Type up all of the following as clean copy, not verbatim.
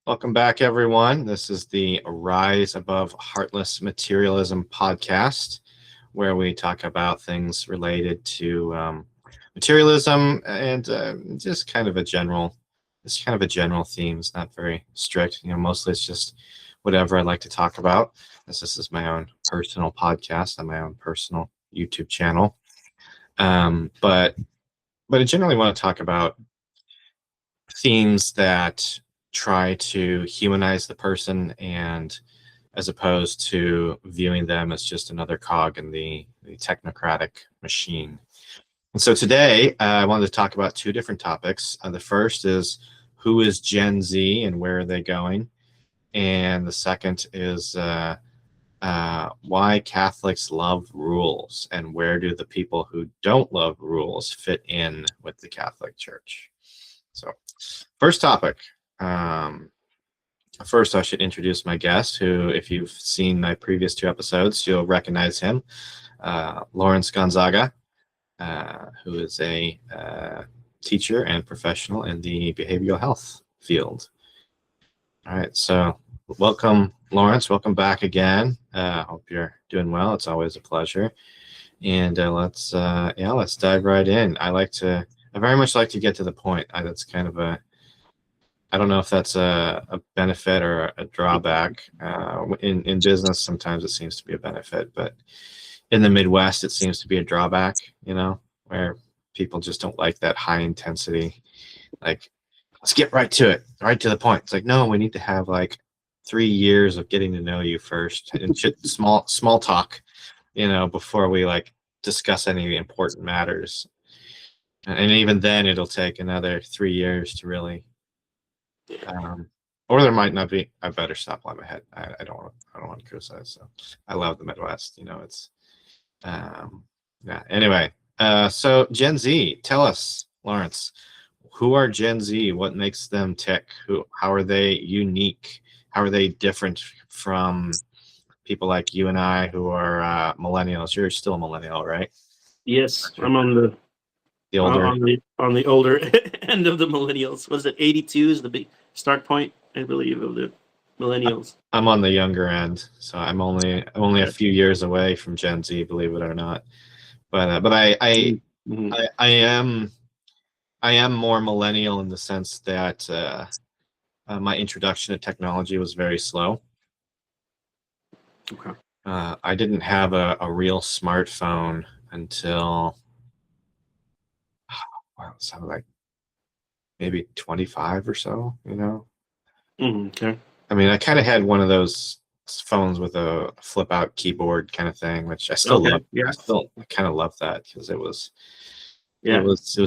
Welcome back, everyone. This is the Rise Above Heartless Materialism podcast, where we talk about things related to materialism and just kind of a general theme. It's not very strict. Mostly it's just whatever I like to talk about. As this is my own personal podcast on my own personal YouTube channel. But I generally want to talk about themes that try to humanize the person, and as opposed to viewing them as just another cog in the technocratic machine. And so today I wanted to talk about two different topics. The first is, who is Gen Z and where are they going? And the second is why Catholics love rules, and where do the people who don't love rules fit in with the Catholic Church? So first topic. First, I should introduce my guest, who, if you've seen my previous two episodes, you'll recognize him, Laurence Gonzaga, who is a teacher and professional in the behavioral health field. All right, so welcome, Laurence. Welcome back again. Hope you're doing well. It's always a pleasure. And let's dive right in. I very much like to get to the point. That's kind of I don't know if that's a benefit or a drawback. In business, sometimes it seems to be a benefit, but in the Midwest, it seems to be a drawback, where people just don't like that high intensity. Like, let's get right to it, right to the point. It's like, no, we need to have like 3 years of getting to know you first, and small talk, before we like discuss any important matters. And even then, it'll take another 3 years to really. Or there might not be. I better stop while I'm ahead. I don't want to criticize. So I love the Midwest. It's yeah. Anyway, so Gen Z, tell us, Laurence, who are Gen Z? What makes them tick? How are they unique? How are they different from people like you and I, who are millennials? You're still a millennial, right? Yes, I'm on the older. on the older end of the millennials. Was it 82 is the big start point, I believe, of the millennials? I'm on the younger end, so I'm only a few years away from Gen Z, believe it or not. But I am more millennial in the sense that my introduction to technology was very slow. Okay. I didn't have a real smartphone until something like maybe 25 or so. Okay. I mean, I kind of had one of those phones with a flip out keyboard kind of thing, which I still love. Yeah. I kind of love that because it was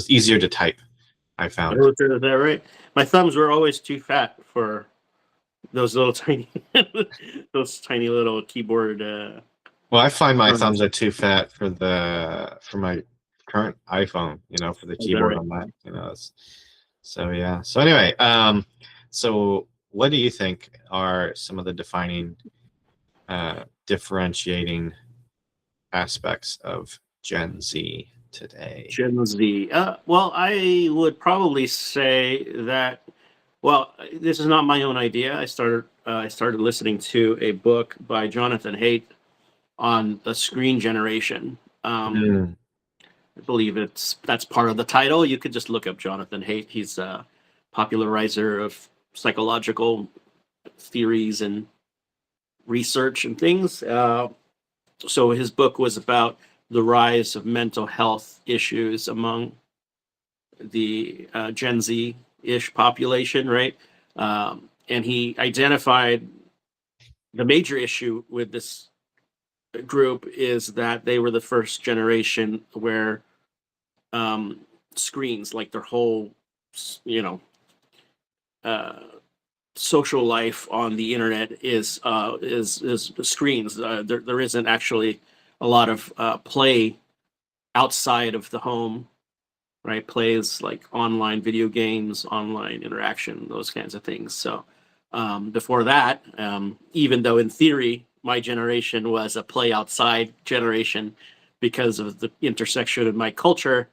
easier to type, I found. Is that right? My thumbs were always too fat for those little tiny little keyboard. Well, I find my thumbs are too fat for my current iPhone, for the keyboard on that, so yeah. So anyway, so what do you think are some of the defining, differentiating aspects of Gen Z today? Gen Z. Well, I would probably say that. Well, this is not my own idea. I started listening to a book by Jonathan Haidt on the screen generation. I believe that's part of the title. You could just look up Jonathan Haidt. He's a popularizer of psychological theories and research and things. So his book was about the rise of mental health issues among the Gen Z-ish population, right? And he identified the major issue with this group is that they were the first generation where screens, like their whole, social life on the internet is screens. There isn't actually a lot of play outside of the home, right? Plays like online video games, online interaction, those kinds of things. So before that, even though in theory my generation was a play outside generation because of the intersection of my culture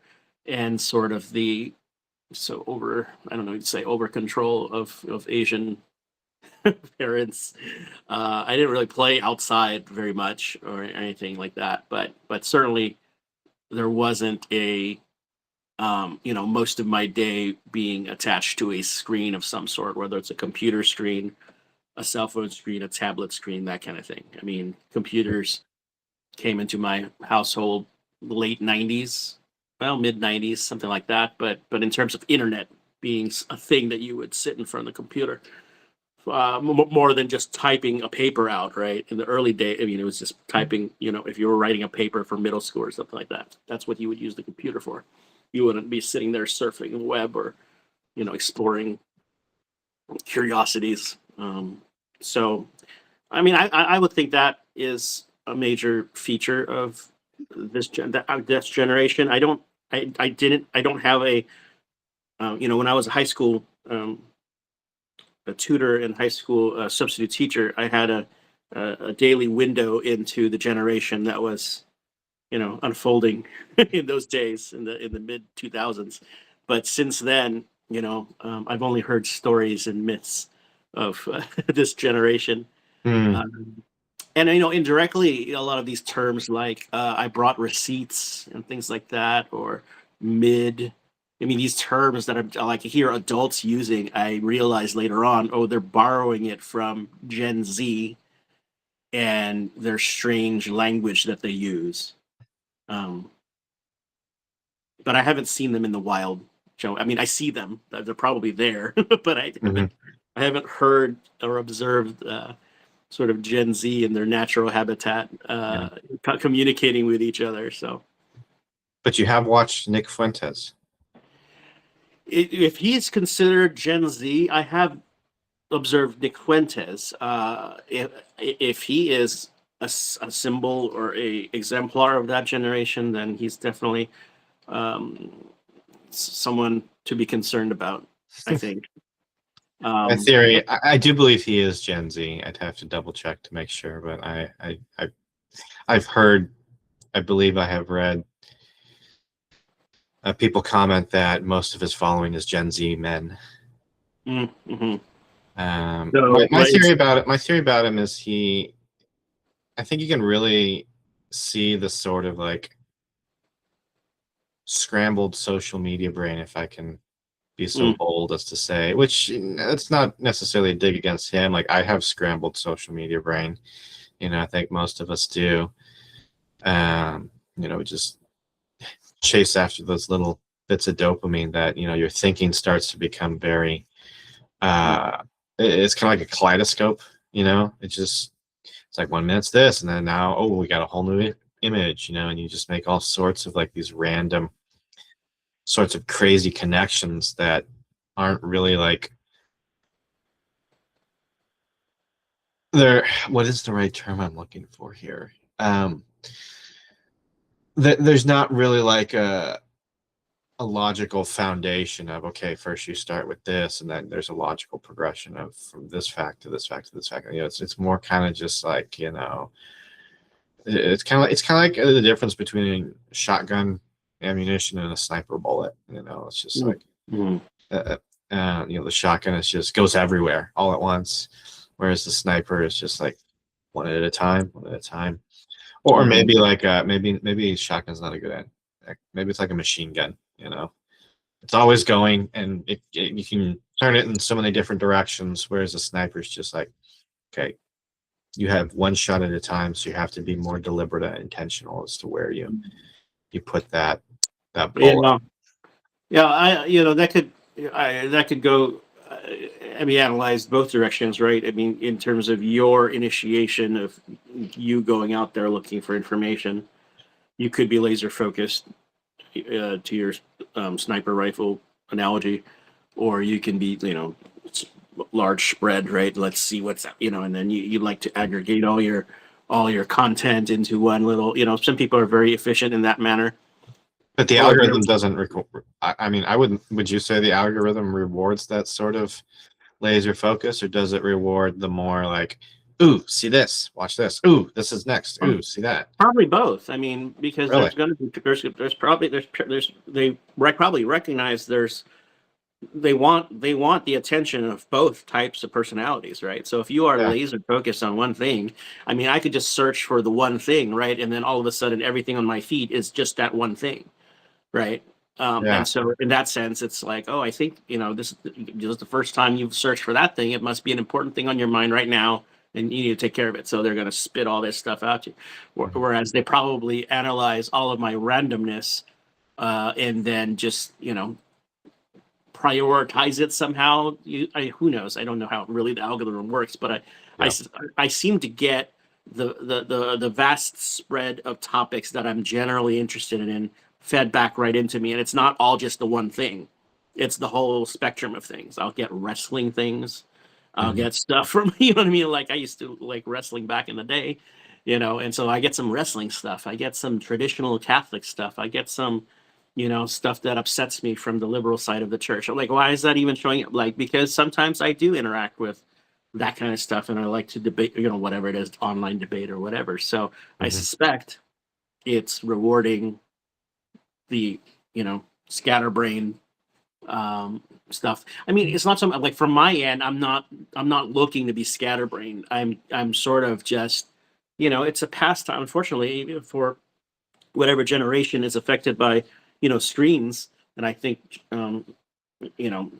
and sort of the over control of Asian parents. I didn't really play outside very much or anything like that, but certainly there wasn't a most of my day being attached to a screen of some sort, whether it's a computer screen, a cell phone screen, a tablet screen, that kind of thing. I mean, computers came into my household late '90s, well, mid '90s, something like that. But in terms of internet being a thing that you would sit in front of the computer, more than just typing a paper out, right? In the early day, I mean, it was just typing. If you were writing a paper for middle school or something like that, that's what you would use the computer for. You wouldn't be sitting there surfing the web or exploring curiosities. So, I mean, I would think that is a major feature of this generation. I don't have a when I was a high school a tutor in high school, a substitute teacher, I had a daily window into the generation that was unfolding in those days in the mid 2000s. But since then, I've only heard stories and myths of this generation. Hmm. And indirectly, a lot of these terms like I brought receipts and things like that, or mid. I mean, these terms that I like hear adults using, I realize later on, oh, they're borrowing it from Gen Z and their strange language that they use. Um, but I haven't seen them in the wild. Joe, I mean, I see them; they're probably there, but Mhm. I haven't heard or observed sort of Gen Z in their natural habitat Yeah. communicating with each other. So, But you have watched Nick Fuentes. if he's considered Gen Z, I have observed Nick Fuentes. If he is a symbol or a exemplar of that generation, then he's definitely um, someone to be concerned about, I think. My Um, theory, I do believe he is Gen Z. I'd have to double check to make sure, but I've heard, I believe I have read people comment that most of his following is Gen Z men. mm-hmm. My, So, my theory about it, my theory about him is I think you can really see the sort of like scrambled social media brain, if I can be so bold as to say, which it's not necessarily a dig against him. Like I have scrambled social media brain. I think most of us do. We just chase after those little bits of dopamine that, your thinking starts to become very, it's kind of like a kaleidoscope, it's like 1 minute's this, and then now, oh, we got a whole new image, and you just make all sorts of like these random sorts of crazy connections that aren't really like what is the right term I'm looking for here? There's not really like a logical foundation of, okay, first you start with this, and then there's a logical progression of from this fact to this fact to this fact. It's more kind of just like, it's kind of like the difference between shotgun ammunition and a sniper bullet. It's just like mm-hmm. the shotgun is just goes everywhere all at once, whereas the sniper is just like one at a time, one at a time. Or maybe like maybe shotgun's not a good end. Maybe it's like a machine gun. It's always going, and you can turn it in so many different directions. Whereas a sniper's just like, okay, you have one shot at a time, so you have to be more deliberate and intentional as to where you put that bullet. Yeah, that could go. I mean, analyzed both directions, right? I mean, in terms of your initiation of you going out there looking for information, you could be laser focused to your sniper rifle analogy, or you can be, large spread, right? Let's see what's, and then you like to aggregate all your content into one little. Some people are very efficient in that manner. But the algorithm doesn't record. I mean, I wouldn't. Would you say the algorithm rewards that sort of laser focus, or does it reward the more like, ooh, see this, watch this, ooh, this is next, ooh, see that? Probably both. I mean, because Really? there's going to be there's probably they probably recognize there's they want the attention of both types of personalities, right? So if you are Yeah. laser focused on one thing, I mean, I could just search for the one thing, right? And then all of a sudden everything on my feed is just that one thing, right? Yeah. And so in that sense, it's like, oh, I think, this is the first time you've searched for that thing. It must be an important thing on your mind right now, and you need to take care of it. So they're going to spit all this stuff out to you. Mhm. Whereas they probably analyze all of my randomness, and then just, prioritize it somehow. Who knows? I don't know how really the algorithm works, but I, Yeah. I seem to get the vast spread of topics that I'm generally interested in fed back right into me, and it's not all just the one thing. It's the whole spectrum of things. I'll get wrestling things. I'll Mhm. get stuff from you know what I mean. Like I used to like wrestling back in the day, and so I get some wrestling stuff. I get some traditional Catholic stuff. I get some stuff that upsets me from the liberal side of the church. I'm like, why is that even showing up? Like, because sometimes I do interact with that kind of stuff and I like to debate, whatever it is, online debate or whatever. So I Mhm. suspect it's rewarding the, scatterbrain stuff. I mean, it's not something like from my end, I'm not looking to be scatterbrained. I'm sort of just, it's a pastime, unfortunately, for whatever generation is affected by screens. And I think you know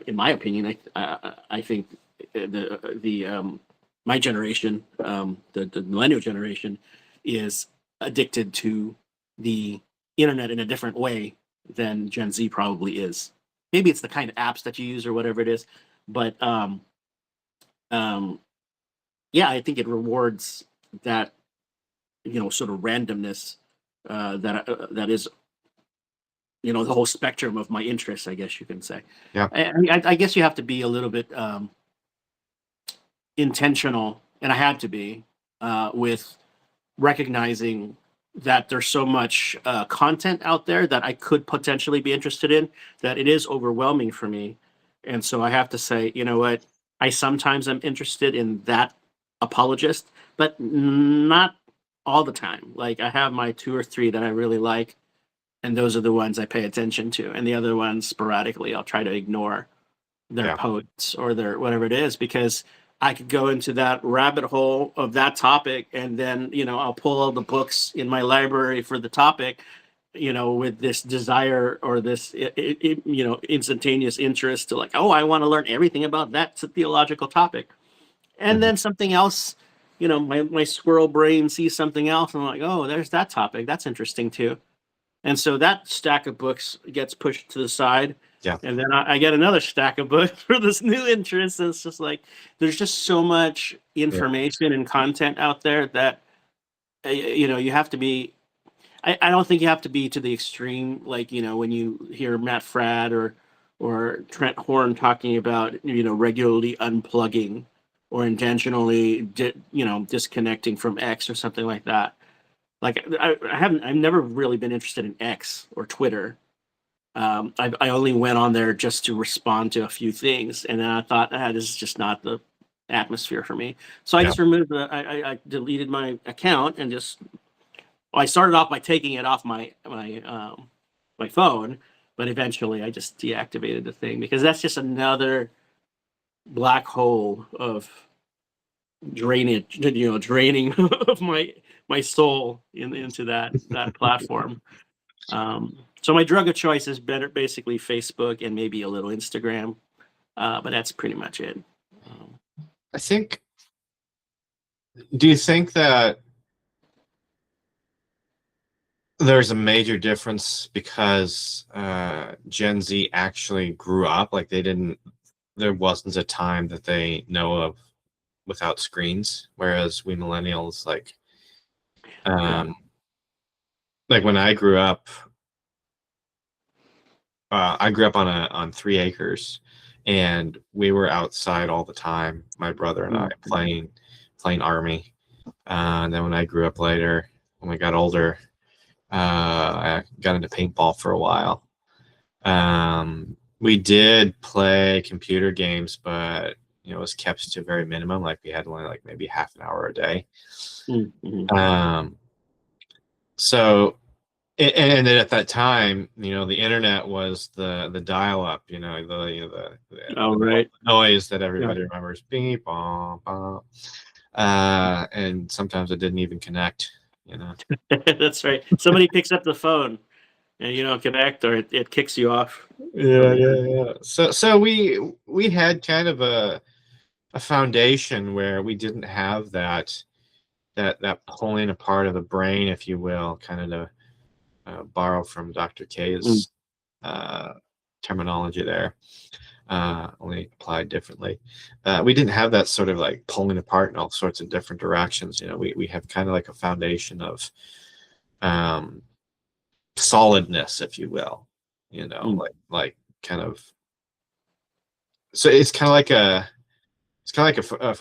in my opinion, I think the my generation, the millennial generation, is addicted to the internet in a different way than Gen Z probably is. Maybe it's the kind of apps that you use or whatever it is, but um yeah, I think it rewards that sort of randomness, that is the whole spectrum of my interests, I guess you can say. Yeah. I guess you have to be a little bit intentional, and I had to be, with recognizing that there's so much content out there that I could potentially be interested in, that it is overwhelming for me. And so I have to say, you know what? I sometimes am interested in that apologist, but not all the time. Like I have my two or three that I really like, and those are the ones I pay attention to. And the other ones, sporadically, I'll try to ignore their Yeah. posts or their whatever it is, because I could go into that rabbit hole of that topic, and then I'll pull all the books in my library for the topic, with this desire or this instantaneous interest to, like, oh, I want to learn everything about that theological topic, and Mhm. then something else. My squirrel brain sees something else, and I'm like, oh, there's that topic. That's interesting too. And so that stack of books gets pushed to the side. Yeah. And then I get another stack of books for this new interest. And it's just like, there's just so much Yeah. information and content out there that, you have to be, I don't think you have to be to the extreme. Like, when you hear Matt Fradd or Trent Horn talking about, regularly unplugging or intentionally, disconnecting from X or something like that. Like I've never really been interested in X or Twitter. I only went on there just to respond to a few things, and then I thought, this is just not the atmosphere for me. So I Yeah. just removed I deleted my account, and just, well, I started off by taking it off my phone, but eventually I just deactivated the thing, because that's just another black hole of drainage, draining of my soul into that platform. So my drug of choice is better, basically Facebook and maybe a little Instagram, but that's pretty much it. Um, I think. Do you think that there's a major difference because Gen Z actually grew up? Like they didn't. There wasn't a time that they know of without screens, whereas we millennials, yeah, um, like when I grew up on 3 acres, and we were outside all the time. My brother and I mm, playing army. And then when I grew up later, when we got older, I got into paintball for a while. We did play computer games, but it was kept to a very minimum. Like we had only like maybe half an hour a day. mm, mm, Um, so And then at that time, the internet was the dial-up, Oh, the right. noise that Yeah. everybody remembers, beep, bom, bom. And sometimes it didn't even connect, That's right. Somebody picks up the phone and you don't connect, or it kicks you off of Yeah, the. yeah, yeah. So we had kind of a foundation where we didn't have that pulling apart of the brain, if you will, kind of to borrow from Dr. Mm. K's uh, terminology there, only applied differently. We didn't have that sort of like pulling apart in all sorts of different directions. We have kind of like a foundation of um, solidness, if you will. Mm. Like kind of. So it's kind of like a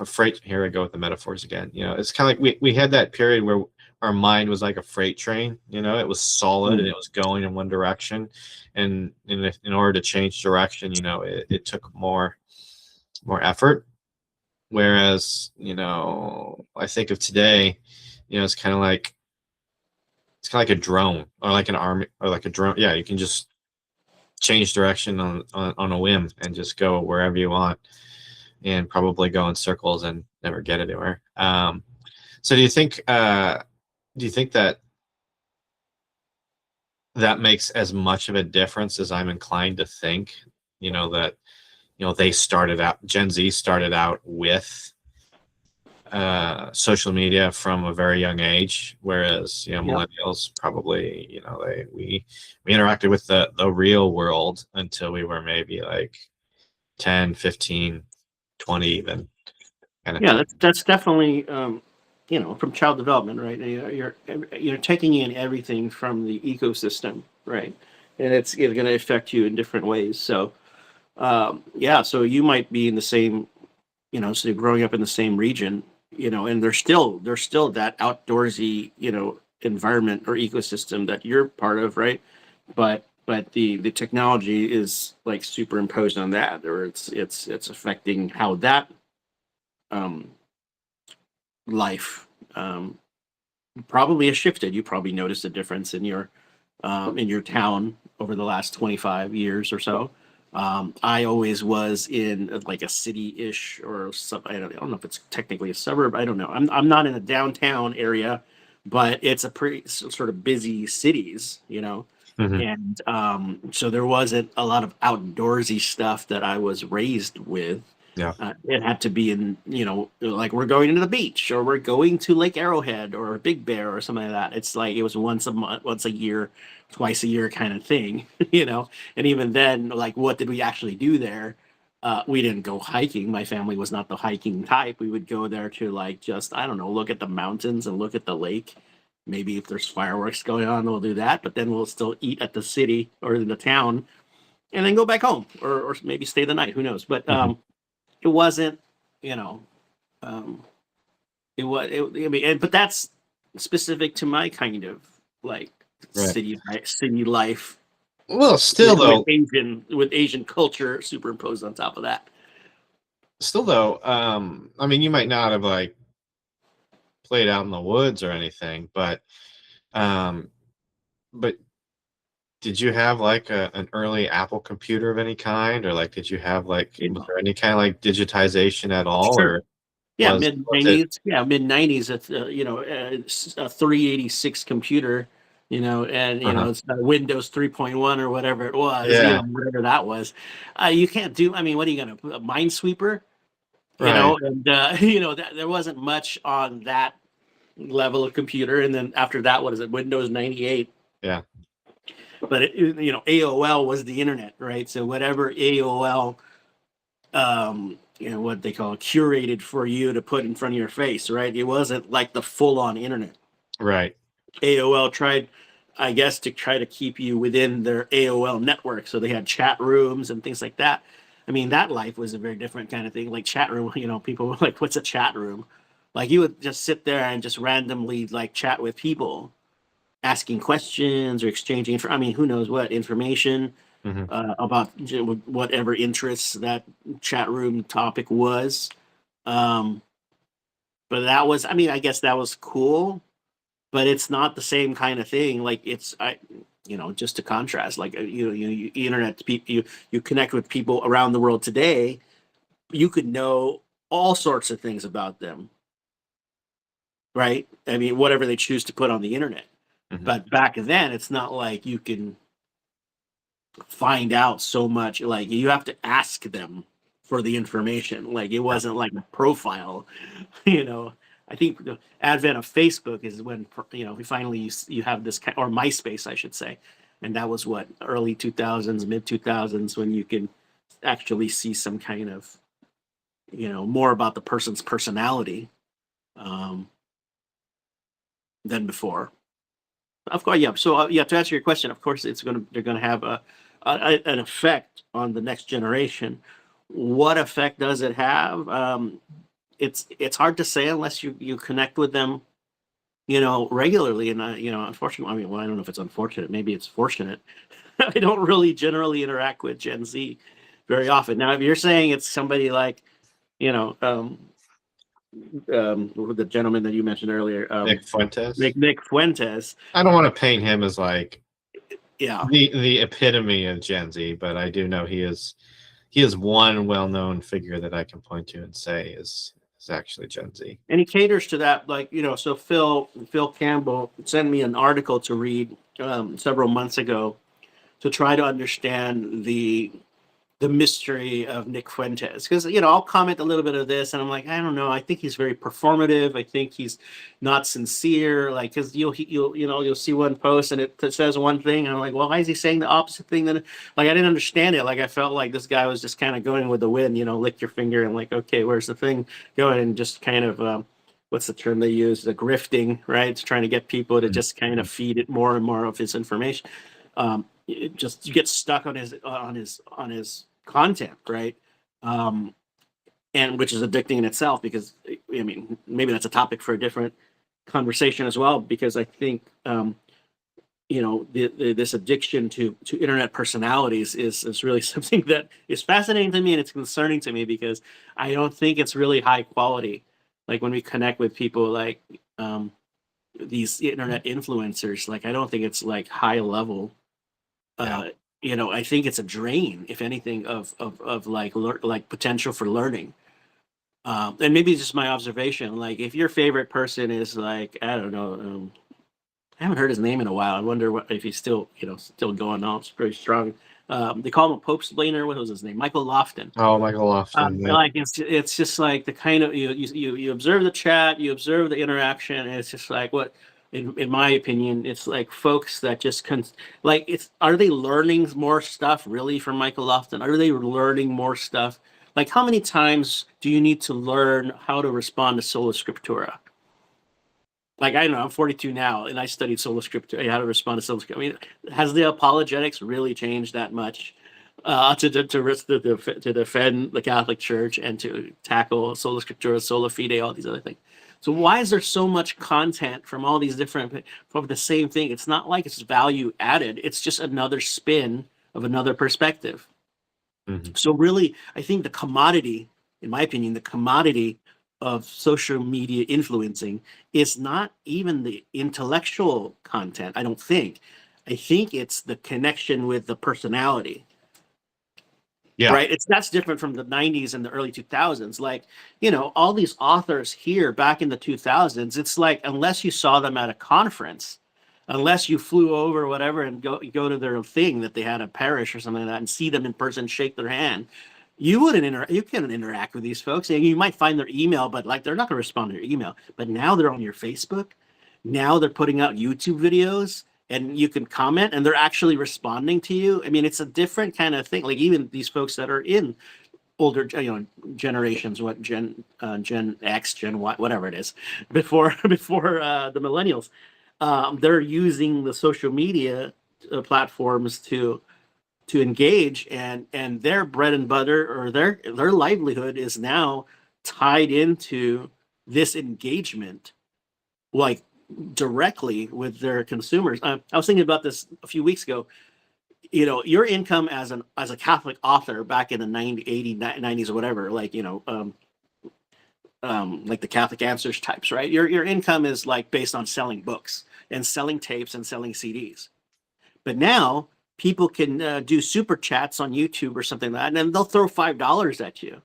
freight. Here I go with the metaphors again. It's kind of like we had that period where our mind was like a freight train. It was solid and Mm. it was going in one direction, and in order to change direction, it took more effort. Whereas, I think of today, it's kind of like a drone or like an army or like a drone. Yeah, you can just change direction on a whim and just go wherever you want and probably go in circles and never get anywhere. So do you think that makes as much of a difference as I'm inclined to think? That they started out, Gen Z started out with social media from a very young age, whereas Yeah. millennials probably we interacted with the real world until we were maybe like 10, 15, 20 even kind of Yeah, thing. that's definitely from child development, right? You're taking in everything from the ecosystem, right? And it's going to affect you in different ways. So yeah, so you might be in the same, so you're growing up in the same region, and there's still that outdoorsy, environment or ecosystem that you're part of, right? But the technology is like superimposed on that, or it's affecting how that um, life probably has shifted. You probably noticed a difference in your town over the last 25 years or so. I always was in like a city-ish or some. I don't know if it's technically a suburb. I don't know. I'm not in a downtown area, but it's a pretty sort of busy cities, Hmm. and so there wasn't a lot of outdoorsy stuff that I was raised with. Yeah. It had to be in, like we're going to the beach or we're going to Lake Arrowhead or Big Bear or something like that. It's like it was once a month, once a year, twice a year kind of thing, And even then, like, what did we actually do there? We didn't go hiking. My family was not the hiking type. We would go there to like just, I don't know, look at the mountains and look at the lake. Maybe if there's fireworks going on, we'll do that. But then we'll still eat at the city or in the town and then go back home or maybe stay the night. Who knows? But Hmm. it wasn't, you know, um, I mean, but that's specific to my kind of like Right. city life Well, still though, With Asian culture superimposed on top of that. I mean, you might not have like played out in the woods or anything, um, but did you have like an early Apple computer of any kind, or like did you have like You was know, there any kind of like digitization at all, sure. or Yeah, was mid was it? nineties. Yeah, mid nineties. It's a 386 computer. And Uh-huh. it's Windows 3.1 or whatever it was. Yeah. Whatever that was. You can't do. I mean, what are you gonna put a Minesweeper? Right. And that there wasn't much on that level of computer. And then after that, what is it? Windows 98. Yeah. But AOL was the internet, right? So whatever AOL what they call it, curated for you to put in front of your face, right? It wasn't like the full on internet. Right. AOL tried, I guess, to try to keep you within their AOL network. So they had chat rooms and things like that. I mean, that life was a very different kind of thing. Like chat room, people were like, what's a chat room? Like you would just sit there and just randomly like chat with people, asking questions or exchanging. I mean, who knows what information Hmm. about whatever interests that chat room topic was. Um, but that was, I mean, I guess that was cool. but it's not the same kind of thing. Like just to contrast, like you internet people, you connect with people around the world today. You could know all sorts of things about them, right? I mean, whatever they choose to put on the internet. Mhm. But back then, it's not like you can find out so much. Like you have to ask them for the information. Like it wasn't like a profile, you know. I think the advent of Facebook is when we finally you have this or MySpace, I should say, and that was what early 2000s, mid 2000s when you can actually see some kind of more about the person's personality um, than before. Of course, yeah. So yeah, to answer your question, of course, they're gonna have an effect on the next generation. What effect does it have? It's hard to say unless you connect with them, regularly. And unfortunately, I mean, well, I don't know if it's unfortunate. Maybe it's fortunate. I don't really generally interact with Gen Z very often. Now, if you're saying it's somebody like, you know, the gentleman that you mentioned earlier, Nick Fuentes. Nick Fuentes, I don't want to paint him as like yeah. the epitome of Gen Z, but I do know he is one well-known figure that I can point to and say is actually Gen Z. And he caters to that, like so Phil Campbell sent me an article to read several months ago to try to understand the mystery of Nick Fuentes, because I'll comment a little bit of this and I'm like, I don't know, I think he's very performative. I think he's not sincere, like, because you'll see one post and it says one thing and I'm like, well, why is he saying the opposite thing? Then like I didn't understand it. Like I felt like this guy was just kind of going with the wind, lick your finger and like, okay, where's the thing going, and just kind of what's the term they use, the grifting, right? It's trying to get people to just kind of feed it more and more of his information. You get stuck on his content, right? And which is addicting in itself, because I mean, maybe that's a topic for a different conversation as well, because I think this addiction to internet personalities is really something that is fascinating to me, and it's concerning to me because I don't think it's really high quality. Like when we connect with people like these internet influencers, like I don't think it's like high level. I think it's a drain, if anything, of like potential for learning. And maybe it's just my observation. Like if your favorite person is like, I don't know, I haven't heard his name in a while. I wonder if he's still going on. It's pretty strong. They call him a Pope Splainer. What was his name? Michael Lofton. Oh, Michael Lofton. Yeah. Like it's just like the kind of you observe the chat, you observe the interaction, and it's just like what. In my opinion, it's like folks that just are they learning more stuff really from Michael Lofton? Are they learning more stuff? Like how many times do you need to learn how to respond to Sola Scriptura? Like I don't know, I'm 42 now, and I studied Sola Scriptura, how to respond to Sola Scriptura. I mean, has the apologetics really changed that much to defend the Catholic Church and to tackle Sola Scriptura, Sola Fide, all these other things? So why is there so much content from all these different from the same thing? It's not like it's value added. It's just another spin of another perspective. Mm-hmm. So really, I think the commodity, in my opinion, the commodity of social media influencing is not even the intellectual content, I don't think. I think it's the connection with the personality. Yeah. Right. That's different from the 90s and the early 2000s. Like, all these authors here back in the 2000s, it's like, unless you saw them at a conference, unless you flew over or whatever and go to their thing that they had a parish or something like that and see them in person, shake their hand, you couldn't interact with these folks. And you might find their email, but like, they're not going to respond to your email. But now they're on your Facebook. Now they're putting out YouTube videos. And you can comment and they're actually responding to you. I mean, it's a different kind of thing. Like even these folks that are in older, generations, what Gen X, Gen Y, whatever it is, before the millennials, they're using the social media platforms to engage, and their bread and butter or their livelihood is now tied into this engagement, like directly with their consumers. I was thinking about this a few weeks ago. Your income as a Catholic author back in the 90s, 80s, 90s or whatever, like, like the Catholic Answers types, right? Your income is like based on selling books and selling tapes and selling CDs. But now people can do super chats on YouTube or something like that, and then they'll throw $5 at you.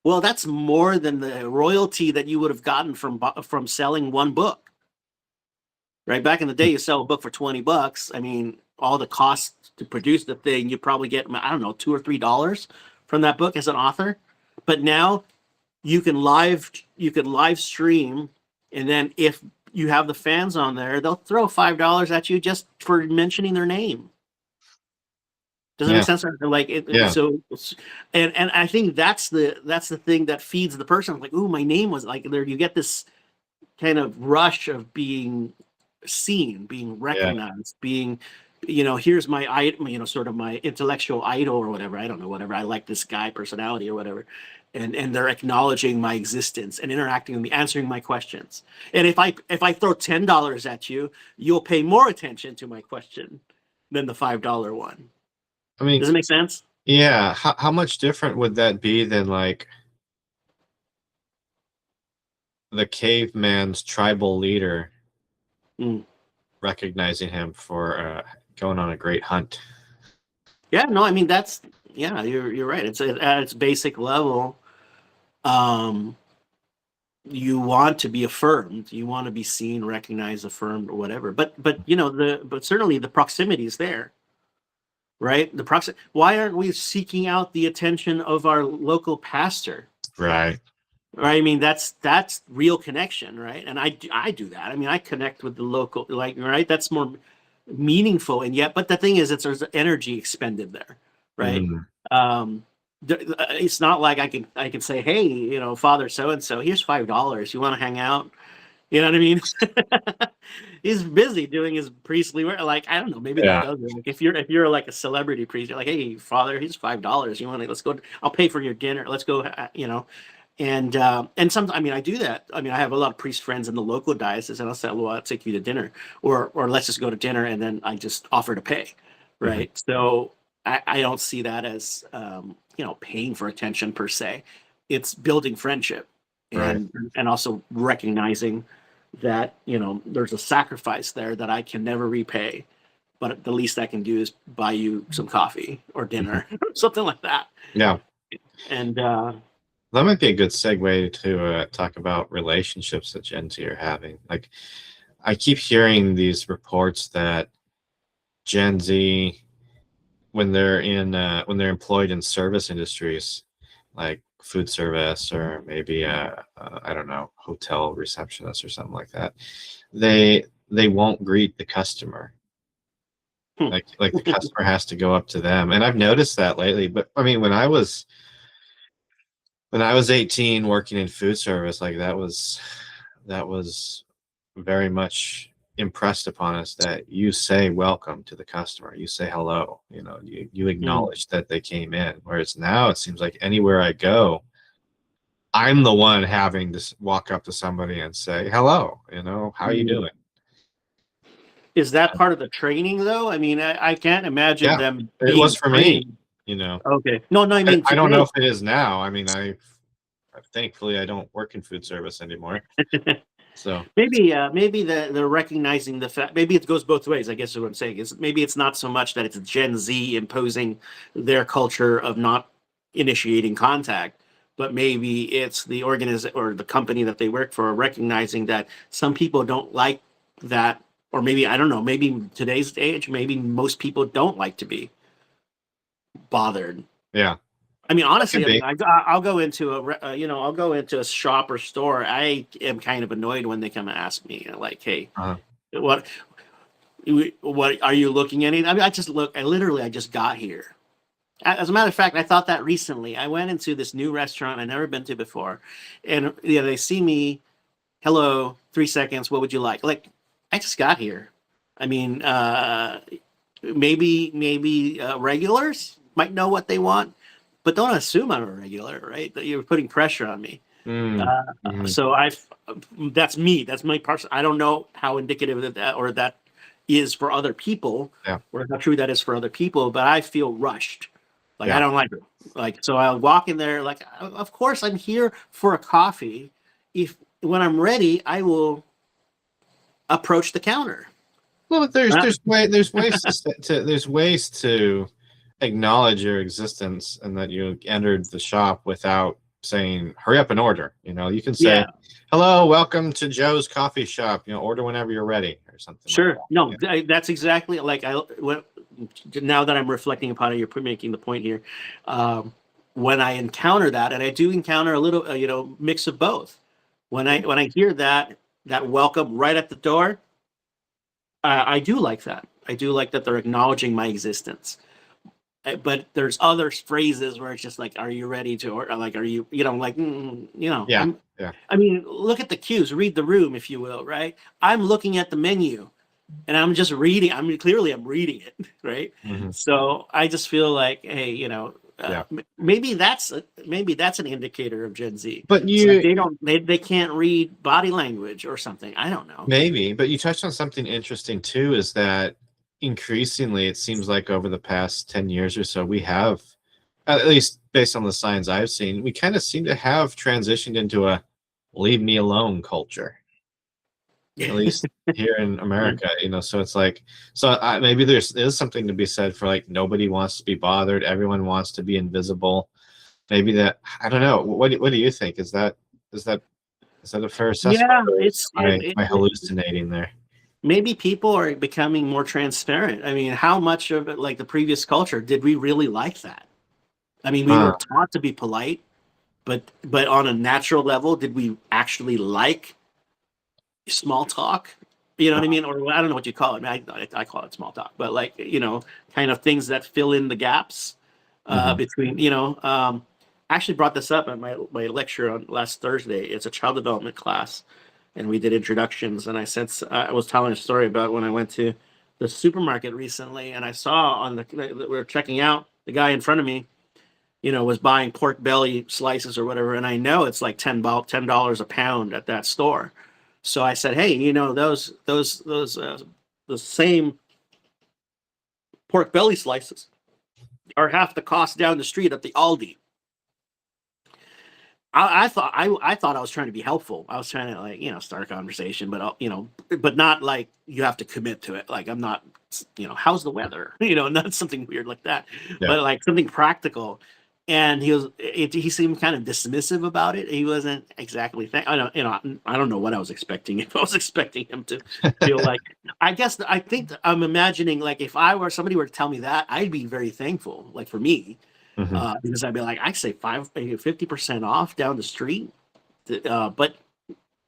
Well, that's more than the royalty that you would have gotten from selling one book, right? Back in the day, you sell a book for $20. I mean, all the costs to produce the thing, you probably get, I don't know, $2 or $3 from that book as an author. But now you can live stream, and then if you have the fans on there, they'll throw $5 at you just for mentioning their name. Does that Yeah. make sense? Like Yeah. so, and I think that's the thing that feeds the person. Like, ooh, my name was like there. You get this kind of rush of being seen, being recognized, being, here's my sort of my intellectual idol or whatever. I don't know, whatever. I like this guy personality or whatever. And they're acknowledging my existence and interacting with me, answering my questions. And if I throw $10 at you, you'll pay more attention to my question than the $5 one. I mean, Does it make sense? yeah. How much different would that be than like the caveman's tribal leader Mm. recognizing him for going on a great hunt? Yeah, no, I mean you're right. It's at its basic level. You want to be affirmed, you want to be seen, recognized, affirmed, or whatever. But certainly the proximity is there, right? Why aren't we seeking out the attention of our local pastor? Right. Right. I mean, that's real connection, right? And I do that. I mean, I connect with the local, like, right. That's more meaningful, and yet, but the thing is, there's energy expended there, right? Mm. It's not like I can say, hey, Father so and so, here's $5. You want to hang out? You know what I mean? He's busy doing his priestly work. Like, I don't know, maybe that Yeah. does work. If you're like a celebrity priest, you're like, hey, Father, here's $5. You want to let's go? I'll pay for your dinner. Let's go. And sometimes, I mean, I do that. I mean, I have a lot of priest friends in the local diocese, and I'll say, well, I'll take you to dinner, or let's just go to dinner, and then I just offer to pay, right? Mm-hmm. So I don't see that as paying for attention per se. It's building friendship, Right. and also recognizing that there's a sacrifice there that I can never repay, but the least I can do is buy you some coffee or dinner, something like that. Yeah. And That might be a good segue to talk about relationships that Gen Z are having. Like, I keep hearing these reports that Gen Z, when they're employed in service industries, like food service or maybe I don't know, hotel receptionist or something like that, they won't greet the customer. Like the customer has to go up to them, and I've noticed that lately. But I mean, when I was 18 working in food service, like that was very much impressed upon us, that you say welcome to the customer, you say hello, you acknowledge that they came in. Whereas now it seems like anywhere I go, I'm the one having to walk up to somebody and say hello, how are you doing? Is that part of the training, though? I mean, I can't imagine Yeah, them it being was for trained. me. Okay. No, I mean, I don't today. know if it is now. I mean, thankfully I don't work in food service anymore. So Maybe they're recognizing the fact. Maybe it goes both ways. I guess is what I'm saying is maybe it's not so much that it's Gen Z imposing their culture of not initiating contact, but maybe it's the organization or the company that they work for recognizing that some people don't like that, or maybe I don't know. Maybe today's age, maybe most people don't like to be bothered. yeah, I mean, honestly, could I'll go into I'll go into a shop or store. I am kind of annoyed when they come and ask me, like, "Hey, uh, what are you looking at?" I mean, I just got here. As a matter of fact, I thought that recently. I went into this new restaurant I'd never been to before, and they see me. Hello, 3 seconds. What would you like? Like, I just got here. I mean, maybe regulars might know what they want, but don't assume I'm a regular, right? That you're putting pressure on me. mhm. So that's me. That's my person. I don't know how indicative of that is for other people, Yeah. or how true that is for other people. But I feel rushed. Like, Yeah. I don't like it. Like, so I'll walk in there, like, of course I'm here for a coffee. If when I'm ready, I will approach the counter. Well, Uh, there's ways there's ways to acknowledge your existence and that you entered the shop without saying hurry up and order. You can say, yeah, hello, welcome to Joe's coffee shop. Order whenever you're ready or something like sure. that. No, that's exactly like now that I'm reflecting upon it, you're making the point here. Um, when I encounter that, and I do encounter a little, mix of both. When I hear that welcome right at the door, I do like that. I do like that they're acknowledging my existence. But there's other phrases where it's just like, "Are you ready to?" Or like, "Are you?" Like, Yeah, yeah. I mean, look at the cues, read the room, if you will, right? I'm looking at the menu, and I'm just reading. I mean, clearly, I'm reading it, right? Hmm. So I just feel like, hey, Yeah. maybe that's an indicator of Gen Z. But It's like you they can't read body language or something. I don't know. Maybe, but you touched on something interesting too, is that increasingly it seems like over the past 10 years or so, we have, at least based on the signs I've seen, we kind of seem to have transitioned into a leave me alone culture, at least here in America, so it's like, maybe there's something to be said for like nobody wants to be bothered, everyone wants to be invisible. Maybe that, I don't know. What do you think? Is that is that a fair assessment, Yeah, or it's am I hallucinating there? maybe people are becoming more transparent. I mean, how much of it, like the previous culture, did we really like that? I mean, we Huh. were taught to be polite, but on a natural level, did we actually like small talk? You know what I mean? Or I don't know what you call it. I mean, I call it small talk, but like, kind of things that fill in the gaps Mhm. between, I actually brought this up at my lecture on last Thursday. It's a child development class, and we did introductions. And I was telling a story about when I went to the supermarket recently, and I saw we were checking out the guy in front of me, was buying pork belly slices or whatever, and I know it's like $10 a pound at that store. So I said, hey, the same pork belly slices are half the cost down the street at the Aldi. I thought I was trying to be helpful. I was trying to, like, start a conversation, but but not like you have to commit to it. Like, I'm not, how's the weather? Not something weird like that, Yeah. but like something practical. And he seemed kind of dismissive about it. He wasn't exactly, I don't know what I was expecting. If I was expecting him to feel like, I think I'm imagining, like, if somebody were to tell me that, I'd be very thankful. Like, for me, Mhm. because I'd be like, I say 50% off down the street. But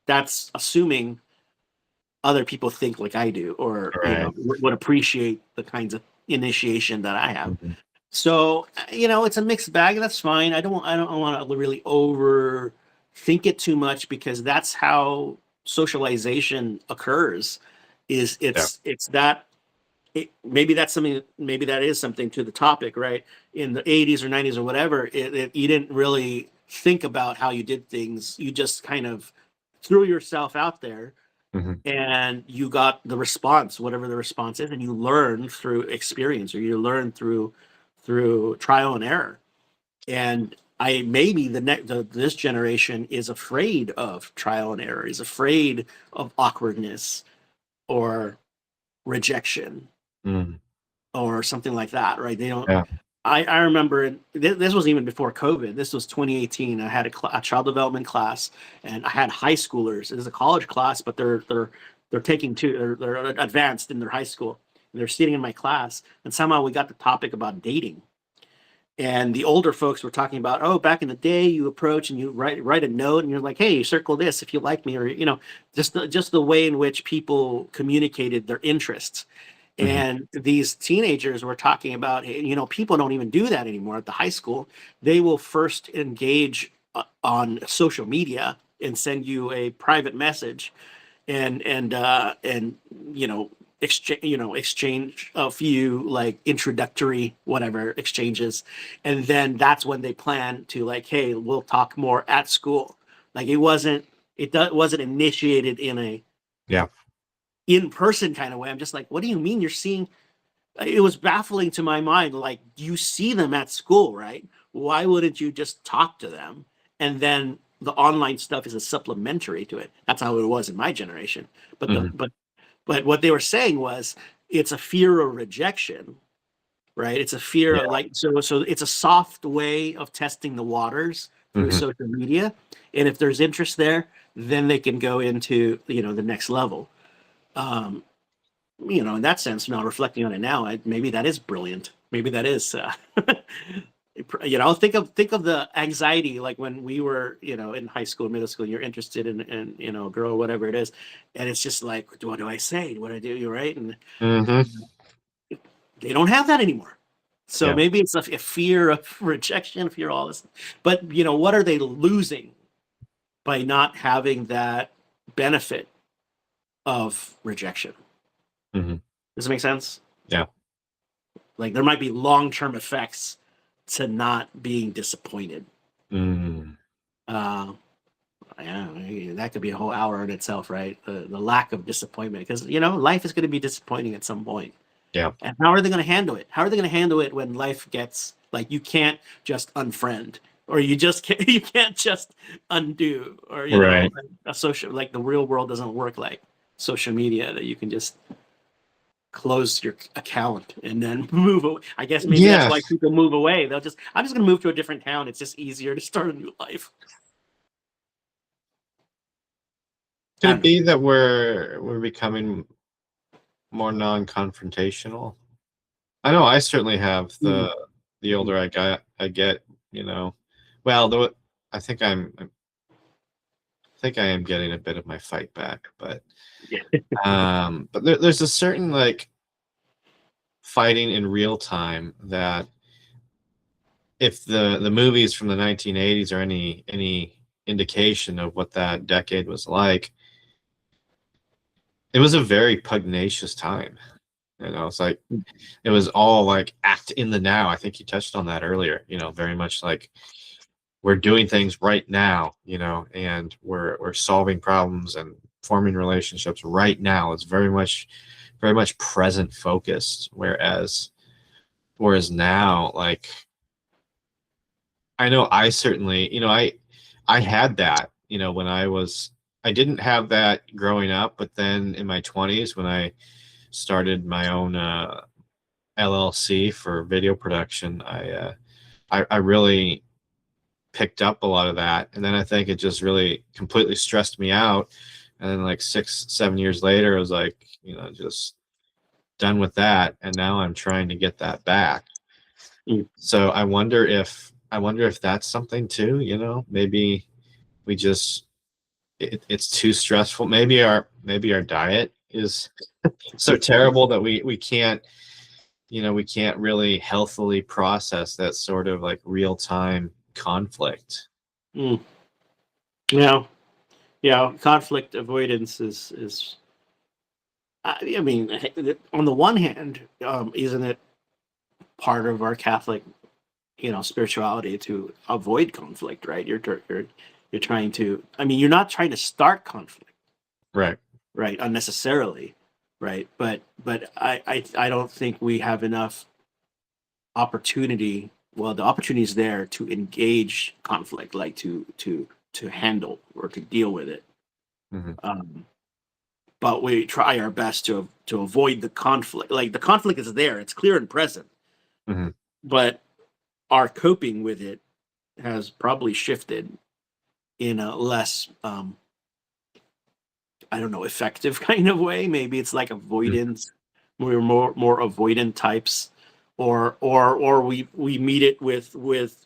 that's assuming other people think like I do, or Right. would appreciate the kinds of initiation that I have. Mhm. So it's a mixed bag, and that's fine. I don't want to really overthink it too much, because that's how socialization occurs. Is Yeah. it's that maybe that's something, maybe that is something to the topic, right? In the 80s or 90s or whatever, you didn't really think about how you did things. You just kind of threw yourself out there, Mhm. and you got the response, whatever the response is, and you learn through experience, or you learn through trial and error. And maybe this generation is afraid of trial and error, is afraid of awkwardness or rejection Mm. or something like that, right? They don't. Yeah. I remember this was even before COVID. This was 2018. I had a child development class, and I had high schoolers. It was a college class, but they're taking they're advanced in their high school. And they're sitting in my class, and somehow we got the topic about dating. And the older folks were talking about, oh, back in the day, you approach and you write a note, and you're like, hey, circle this if you like me, or just the way in which people communicated their interests. Mhm. And these teenagers were talking about, hey, people don't even do that anymore at the high school. They will first engage on social media and send you a private message, and exchange a few like introductory whatever exchanges, and then that's when they plan to, like, hey, we'll talk more at school. Like, wasn't initiated in a Yeah. in-person kind of way. I'm just like, what do you mean you're seeing? It was baffling to my mind. Like, you see them at school, right? why wouldn't you just talk to them? And then the online stuff is a supplementary to it. That's how it was in my generation. But the Mhm. but what they were saying was it's a fear of rejection, right? It's a fear of Yeah. like so it's a soft way of testing the waters through Mhm. social media. And if there's interest there, then they can go into, the next level. Um, in that sense, now reflecting on it now, maybe that is brilliant. Maybe that is, think of the anxiety like when we were, in high school, middle school. You're interested in a girl, whatever it is, and it's just like, what do I say? What do I do? You're right, and Mhm. they don't have that anymore. So Yeah. maybe it's a fear of rejection, fear of all this. But what are they losing by not having that benefit of rejection? Mhm. Does it make sense? Yeah. Like there might be long-term effects to not being disappointed. Mm. Uh, yeah, that could be a whole hour in itself, right? The lack of disappointment, because life is going to be disappointing at some point. Yeah. And how are they going to handle it? How are they going to handle it when life gets like you can't just unfriend, or you just can't you can't just undo, or Right. a social, like the real world doesn't work like social media that you can just close your account and then move away. I guess maybe that's Yeah. why people move away. I'm just going to move to a different town. It's just easier to start a new life. I Could don't it know. be that we're becoming more non-confrontational? I know I certainly have Mhm. the older I get, you know. Well, though I think I am getting a bit of my fight back, Yeah. but there's a certain like fighting in real time that if the movies from the 1980s are any indication of what that decade was like, it was a very pugnacious time. It's like it was all like act in the now. I think you touched on that earlier. Very much like we're doing things right now. And we're solving problems and forming relationships right now. It's very much present focused. Whereas now, like I know I certainly, I had that, when I didn't have that growing up, but then in my 20s when I started my own LLC for video production, I really picked up a lot of that, and then I think it just really completely stressed me out. And then like 6 7 years later, I was like, just done with that, and now I'm trying to get that back. Mm. So I wonder if that's something too. Maybe we just it's too stressful. Maybe our diet is so terrible that we can't really healthily process that sort of like real time conflict. Mm. Yeah. Yeah. Conflict avoidance is. I mean, on the one hand, isn't it part of our Catholic, spirituality to avoid conflict, right? You're trying to. I mean, you're not trying to start conflict, Right. right? Unnecessarily, right? But I don't think we have enough opportunity. Well, the opportunity is there to engage conflict, like to handle or to deal with it. Hmm. Um, but we try our best to avoid the conflict. Like the conflict is there; it's clear and present. Hmm. But our coping with it has probably shifted in a less, I don't know, effective kind of way. Maybe it's like avoidance. We're more avoidant types, or we meet it with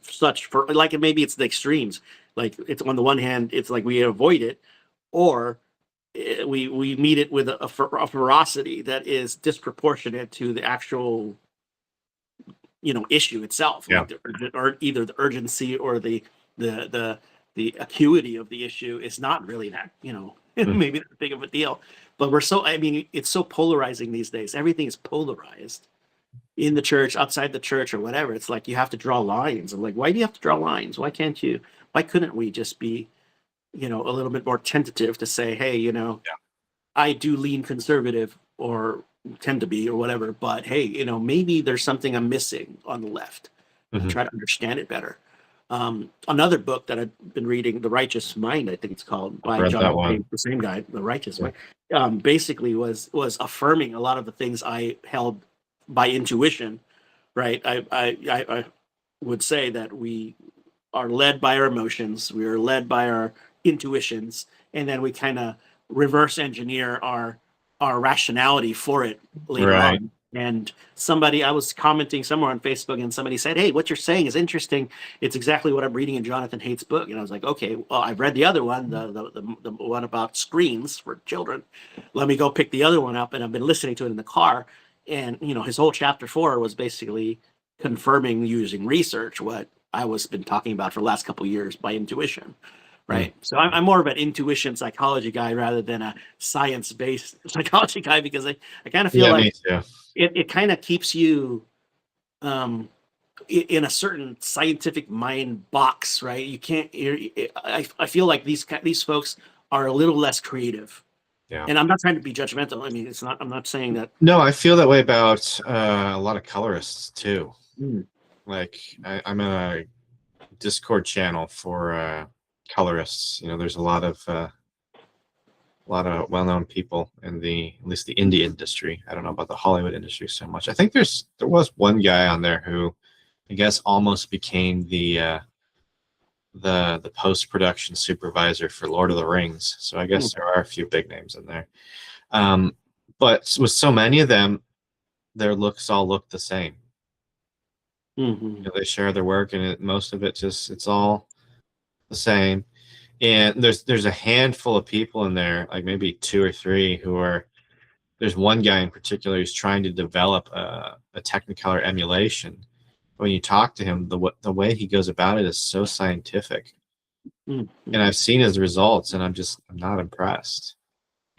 such for like maybe it's the extremes. Like it's on the one hand, it's like we avoid it, or we meet it with a ferocity that is disproportionate to the actual issue itself, Yeah. like or either the urgency or the the the acuity of the issue is not really that Mm. maybe that big of a deal. But I mean, it's so polarizing these days. Everything is polarized in the church, outside the church, or whatever. It's like you have to draw lines. I'm like, why do you have to draw lines? Why couldn't we just be a little bit more tentative to say, hey, I do lean conservative or tend to be or whatever, but hey, maybe there's something I'm missing on the left. and Mhm. try to understand it better. Another book that I've been reading, The Righteous Mind, I think it's called, I've by read that Jonathan one. Haidt, the same guy, The Righteous Yeah. Mind, basically was affirming a lot of the things I held by intuition. Right, I would say that we are led by our emotions, we are led by our intuitions, and then we kind of reverse engineer our rationality for it later Right. on. And somebody, I was commenting somewhere on Facebook, and somebody said, "Hey, what you're saying is interesting. It's exactly what I'm reading in Jonathan Haidt's book." And I was like, "Okay, well, I've read the other one, the one about screens for children. Let me go pick the other one up." And I've been listening to it in the car. And his whole chapter 4 was basically confirming using research what I was been talking about for the last couple of years by intuition, Mm. right? So I'm more of an intuition psychology guy rather than a science-based psychology guy, because I kind of feel Yeah, me like too. it kind of keeps you um, in a certain scientific mind box, right? You can't. I feel like these folks are a little less creative, Yeah. and I'm not trying to be judgmental. I mean, it's not. I'm not saying that. No, I feel that way about a lot of colorists too. Mm, Like I'm in a Discord channel for colorists. There's a lot of well-known people in at least the indie industry. I don't know about the Hollywood industry so much. I think there was one guy on there who I guess almost became the post-production supervisor for Lord of the Rings. So I mm, guess there are a few big names in there. Um, but with so many of them, their looks all look the same. mhm, They share their work, and most of it's all the same. And there's a handful of people in there, like maybe two or three, who are. There's one guy in particular who's trying to develop a Technicolor emulation. When you talk to him, the way he goes about it is so scientific, mm, and mm, I've seen his results, and I'm not impressed.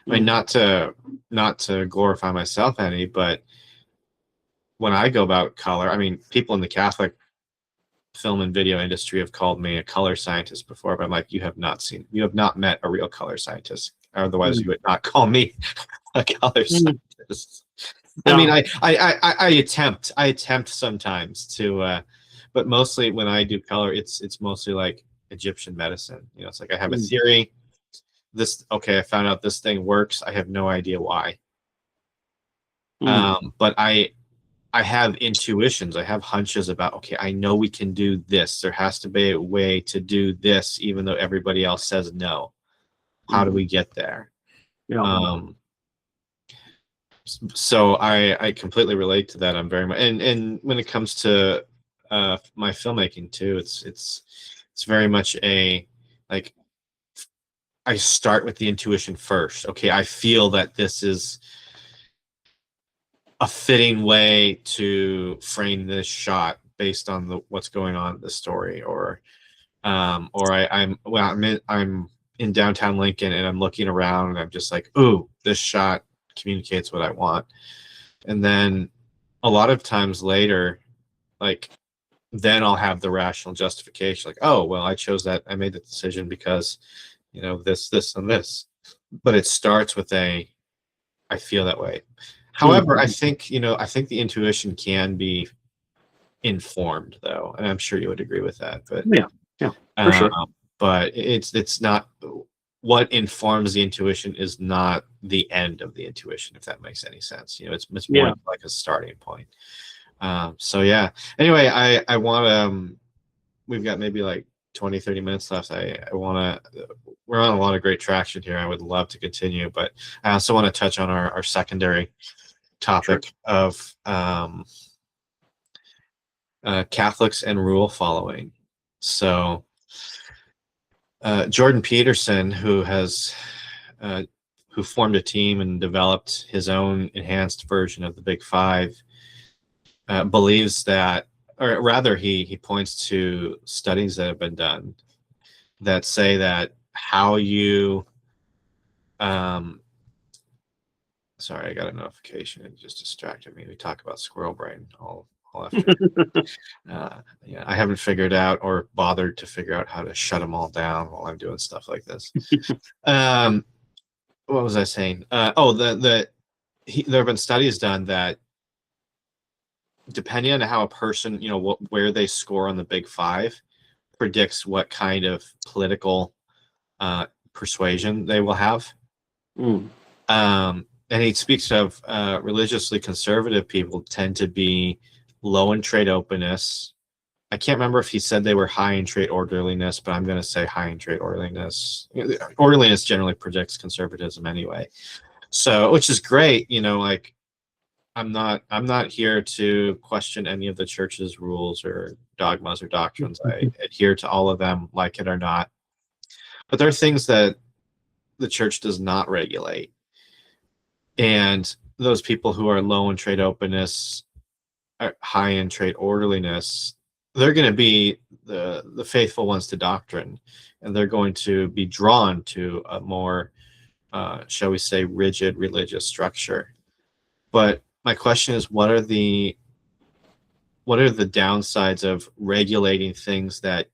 I mean, mm, not to glorify myself any, but when I go about color, I mean, people in the Catholic film and video industry have called me a color scientist before, but I'm like, you have not met a real color scientist. Otherwise, mm, you would not call me a color mm. scientist. I mean, Yeah. I attempt sometimes to, but mostly when I do color, it's mostly like Egyptian medicine. It's like I have a Mm, theory. Okay, I found out this thing works. I have no idea why. mm, But I have intuitions. I have hunches about, okay, I know we can do this. There has to be a way to do this, even though everybody else says no. How do mhm. we get there? Yeah. Um, so I completely relate to that. I'm very much, and when it comes to my filmmaking too, it's very much like I start with the intuition first. Okay, I feel that this is a fitting way to frame this shot based on what's going on in the story, or I'm in downtown Lincoln and I'm looking around and I'm just like, ooh, this shot communicates what I want. And then a lot of times later, like then I'll have the rational justification, like, oh, well, I chose that, I made the decision because this and this. But it starts with I feel that way. However, I Mhm. think the intuition can be informed though, and I'm sure you would agree with that. But Yeah. Yeah. For um, sure. it's not what informs the intuition is not the end of the intuition, if that makes any sense. It's more Yeah. like a starting point. So yeah. Anyway, I want to. We've got maybe like 20-30 minutes left. I want to. We're on a lot of great traction here. I would love to continue, but I also want to touch on our secondary Sure. topic of Catholics and rule following. So Jordan Peterson, uh, who formed a team and developed his own enhanced version of the Big Five, believes that, or rather, he points to studies that have been done that say that how you, um, sorry, I got a notification. It just distracted me. We talk about squirrel brain all afternoon. Yeah, I haven't figured out or bothered to figure out how to shut them all down while I'm doing stuff like this. Um, what was I saying? Oh, there have been studies done that depending on how a person, where they score on the big five, predicts what kind of political persuasion they will have. Mm. And he speaks of religiously conservative people tend to be low in trade openness. I can't remember if he said they were high in trade orderliness, but I'm going to say high in trade orderliness. Orderliness generally predicts conservatism anyway. So, which is great, like I'm not here to question any of the church's rules or dogmas or doctrines. I adhere to all of them, like it or not. But there are things that the church does not regulate. And those people who are low in trade openness, high in trade orderliness, they're going to be the faithful ones to doctrine, and they're going to be drawn to a more, shall we say, rigid religious structure. But my question is, what are the downsides of regulating things that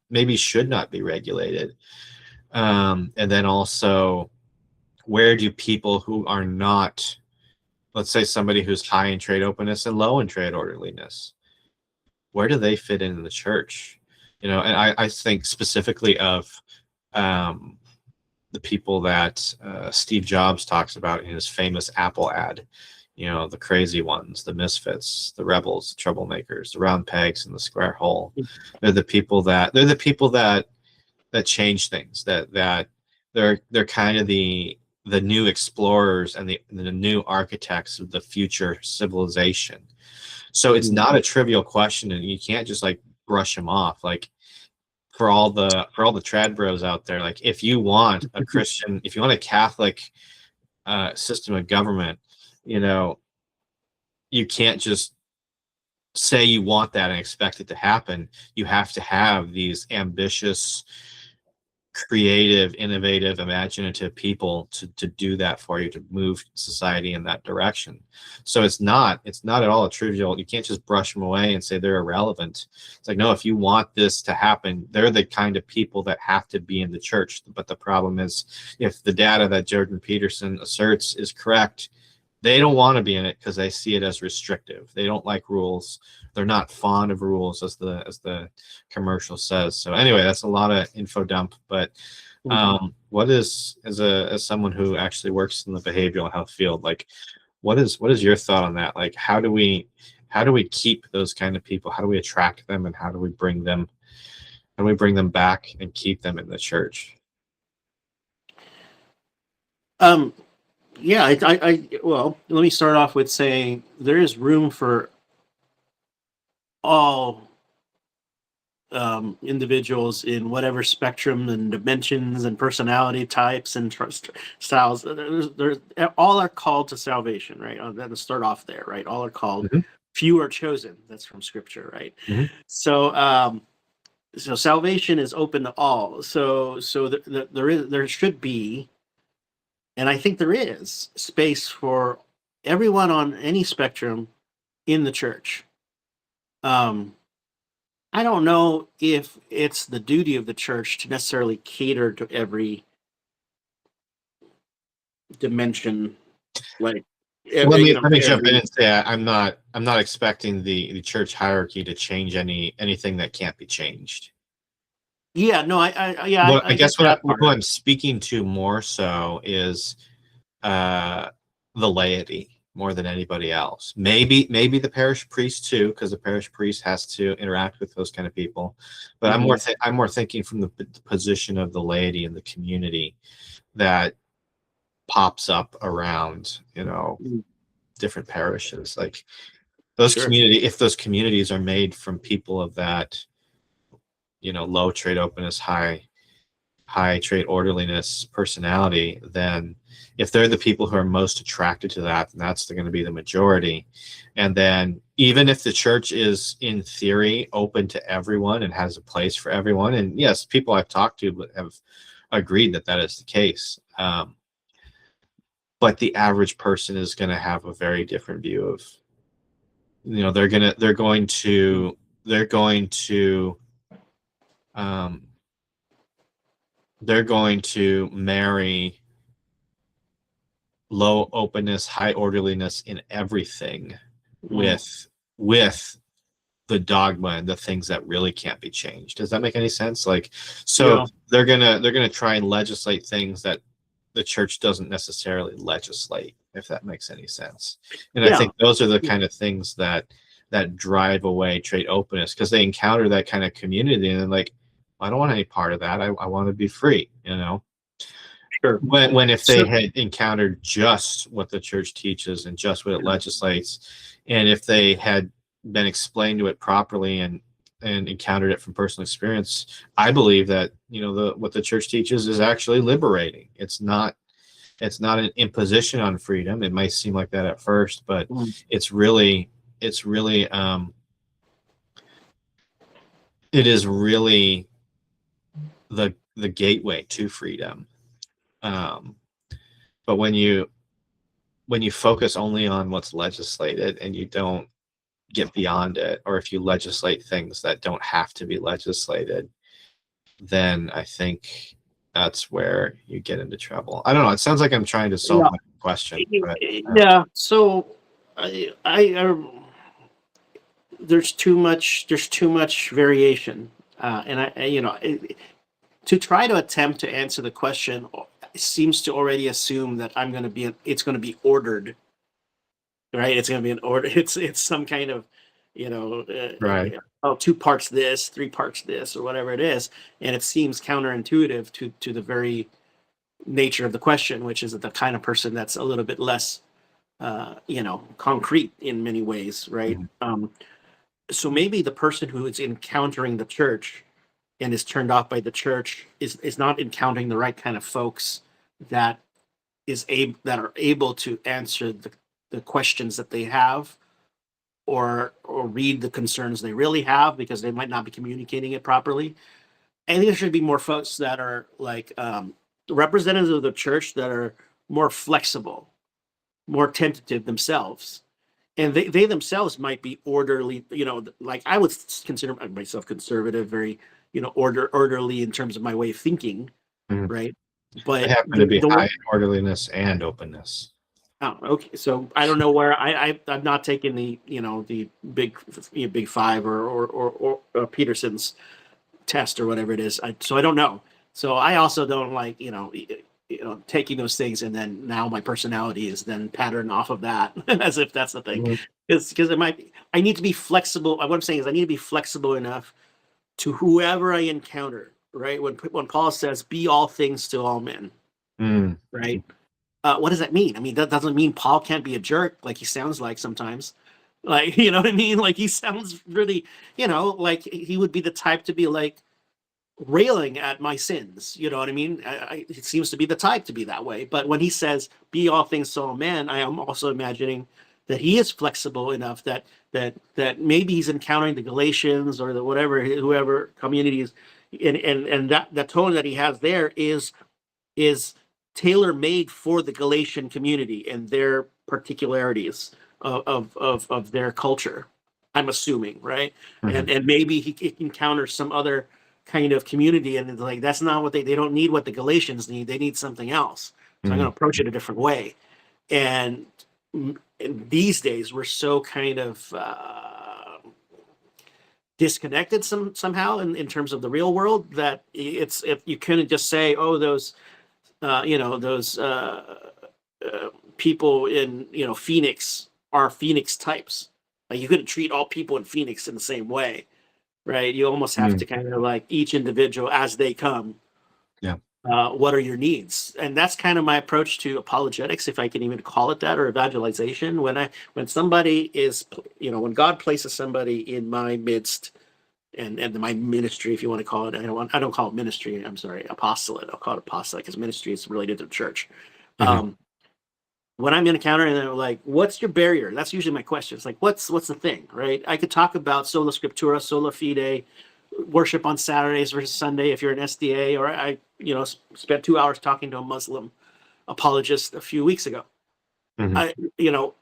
maybe should not be regulated? And then also, where do people who are not, let's say somebody who's high in trade openness and low in trade orderliness, where do they fit in the church? And I think specifically of the people that Steve Jobs talks about in his famous Apple ad, the crazy ones, the misfits, the rebels, the troublemakers, the round pegs in the square hole. They're the people that change things, that they're kind of the new explorers and the new architects of the future civilization. So it's not a trivial question, and you can't just like brush them off. Like for all the trad bros out there, like if you want a Christian, if you want a Catholic system of government, you can't just say you want that and expect it to happen. You have to have these ambitious, creative, innovative, imaginative people to do that for you, to move society in that direction. So it's not at all a trivial. You can't just brush them away and say they're irrelevant. It's like, no, if you want this to happen, they're the kind of people that have to be in the church. But the problem is, if the data that Jordan Peterson asserts is correct, they don't want to be in it because they see it as restrictive. They don't like rules. They're not fond of rules, as the commercial says. So anyway, that's a lot of info dump. But what is, as someone who actually works in the behavioral health field, like what is your thought on that? Like how do we keep those kind of people? How do we attract them, and how do we bring them back and keep them in the church? Yeah, well, let me start off with saying there is room for all individuals in whatever spectrum and dimensions and personality types and styles. There's all are called to salvation, right? Let's start off there, right? All are called. Mm-hmm. Few are chosen. That's from Scripture, right? Mm-hmm. So, so salvation is open to all. So there should be, and I think there is, space for everyone on any spectrum in the church. I don't know if it's the duty of the church to necessarily cater to every dimension. Like, Let me jump in and say I'm not expecting the church hierarchy to change anything that can't be changed. Yeah, no, I guess what I'm speaking to more so is the laity more than anybody else. Maybe the parish priest too, because the parish priest has to interact with those kind of people. But I'm more thinking from the position of the laity in the community that pops up around different parishes. Like those if those communities are made from people of that low trade openness, high trade orderliness personality, then if they're the people who are most attracted to that, then that's going to be the majority. And then even if the church is in theory open to everyone and has a place for everyone, and yes, people I've talked to have agreed that is the case, but the average person is going to have a very different view of, they're going to marry low openness, high orderliness in everything with the dogma and the things that really can't be changed. Does that make any sense? Like, so Yeah. they're gonna try and legislate things that the church doesn't necessarily legislate, if that makes any sense. And I Yeah. think those are the kind of things that drive away trade openness, because they encounter that kind of community and they're like, I don't want any part of that. I want to be free, you know. Sure. When if they So, had encountered just what the church teaches and just what it legislates, and if they had been explained to it properly and encountered it from personal experience, I believe that, you know, what the church teaches is actually liberating. It's not an imposition on freedom. It might seem like that at first, but mm, it's really it is really the gateway to freedom. Um, but when you focus only on what's legislated and you don't get beyond it, or if you legislate things that don't have to be legislated, then I think that's where you get into trouble. I don't know. It sounds like I'm trying to solve yeah. my question, but Yeah. So I there's too much variation, and to try to attempt to answer the question seems to already assume that it's going to be ordered, right? It's going to be an order. It's some kind of, you know, right. oh, two parts this, three parts this, or whatever it is, and it seems counterintuitive to the very nature of the question, which is the kind of person that's a little bit less, concrete in many ways, right? Mhm. So maybe the person who is encountering the church and is turned off by the church is not encountering the right kind of folks that that are able to answer the questions that they have, or read the concerns they really have, because they might not be communicating it properly. I think there should be more folks that are like, representatives of the church that are more flexible, more tentative themselves, and they themselves might be orderly. Like I would consider myself conservative, very, orderly in terms of my way of thinking, Mhm. right? I But happen to be high in orderliness and openness. oh, okay. So I don't know where I've not taken the big five, or Peterson's test or whatever it is. So I don't know. So I also don't like, taking those things, and then now my personality is then patterned off of that as if that's the thing. Mhm. Because I need to be flexible. What I'm saying is I need to be flexible enough to whoever I encounter, right? When Paul says, "Be all things to all men," Mm. right? What does that mean? I mean, that doesn't mean Paul can't be a jerk like he sounds like sometimes. Like, you know what I mean? Like he sounds really, like he would be the type to be like railing at my sins. You know what I mean? It seems to be the type to be that way. But when he says, "Be all things to all men," I am also imagining that he is flexible enough that maybe he's encountering the Galatians or the whoever communities, and that tone that he has there is tailor made for the Galatian community and their particularities of their culture. I'm assuming, right? Mhm. And maybe he encounters some other kind of community, and it's like that's not what they don't need what the Galatians need. They need something else. So I'm going Mhm. to approach it a different way. And, and these days we're so kind of disconnected somehow in terms of the real world, that it's if you couldn't just say, oh, those people in Phoenix are Phoenix types. Like you couldn't treat all people in Phoenix in the same way, right? You almost have Mm. to kind of like each individual as they come. Yeah. What are your needs? And that's kind of my approach to apologetics, if I can even call it that, or evangelization. When somebody is, when God places somebody in my midst, and my ministry, if you want to call it. I don't call it ministry. I'm sorry, apostolate. I'll call it apostolate because ministry is related to the church. Mhm. Um, when I'm encountering, they're like, "What's your barrier?" That's usually my question. It's like, "What's the thing?" Right? I could talk about sola scriptura, sola fide, worship on Saturdays versus Sunday if you're an SDA, or I, spent 2 hours talking to a Muslim apologist a few weeks ago. Mhm. I, you know,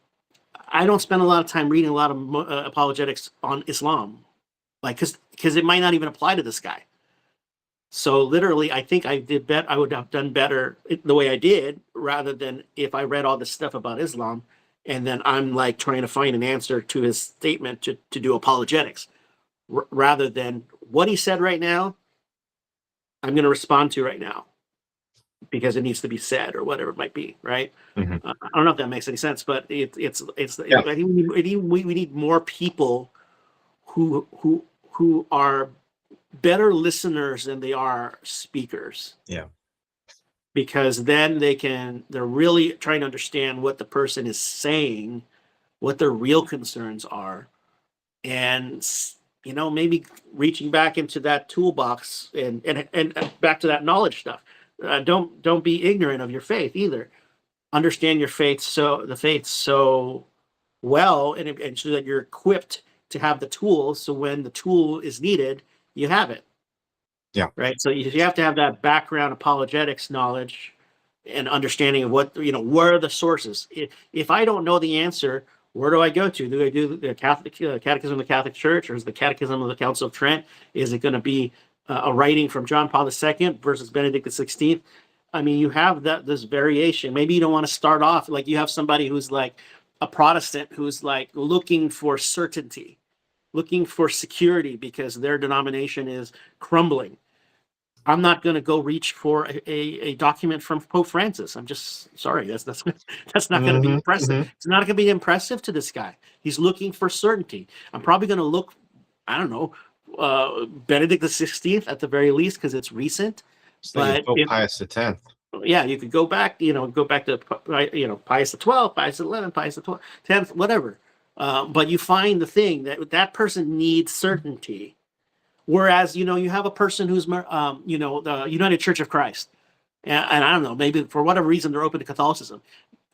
I don't spend a lot of time reading a lot of apologetics on Islam, like because it might not even apply to this guy. So literally, I think I would have done better the way I did, rather than if I read all this stuff about Islam and then I'm like trying to find an answer to his statement to do apologetics, rather than what he said right now. I'm going to respond to right now because it needs to be said or whatever it might be, right? Mhm. I don't know if that makes any sense, but Yeah. I think we need more people who are better listeners than they are speakers. Yeah. Because then they're really trying to understand what the person is saying, what their real concerns are, and maybe reaching back into that toolbox and back to that knowledge stuff. Don't be ignorant of your faith either. Understand your faith, so the faith so well, and so that you're equipped to have the tools, so when the tool is needed, you have it. Yeah. Right. So you have to have that background apologetics knowledge and understanding of where are the sources. If I don't know the answer, where do I go to? Do I do the Catholic Catechism of the Catholic Church, or is the Catechism of the Council of Trent? Is it going to be a writing from John Paul II versus Benedict XVI? I mean, you have this variation. Maybe you don't want to start off like you have somebody who's like a Protestant who's like looking for certainty, looking for security because their denomination is crumbling. I'm not going to go reach for a document from Pope Francis. I'm just sorry. That's that's not going to be Mhm, impressive. mhm. It's not going to be impressive to this guy. He's looking for certainty. I'm probably going to look, I don't know, Benedict XVI at the very least because it's recent. I was thinking But Pope Pius X. yeah, you could go back. Go back to Pius XII, Pius XI, Pius the 10th, whatever. But you find the thing that person needs certainty. Whereas, you have a person who's, the United Church of Christ, and I don't know, maybe for whatever reason they're open to Catholicism.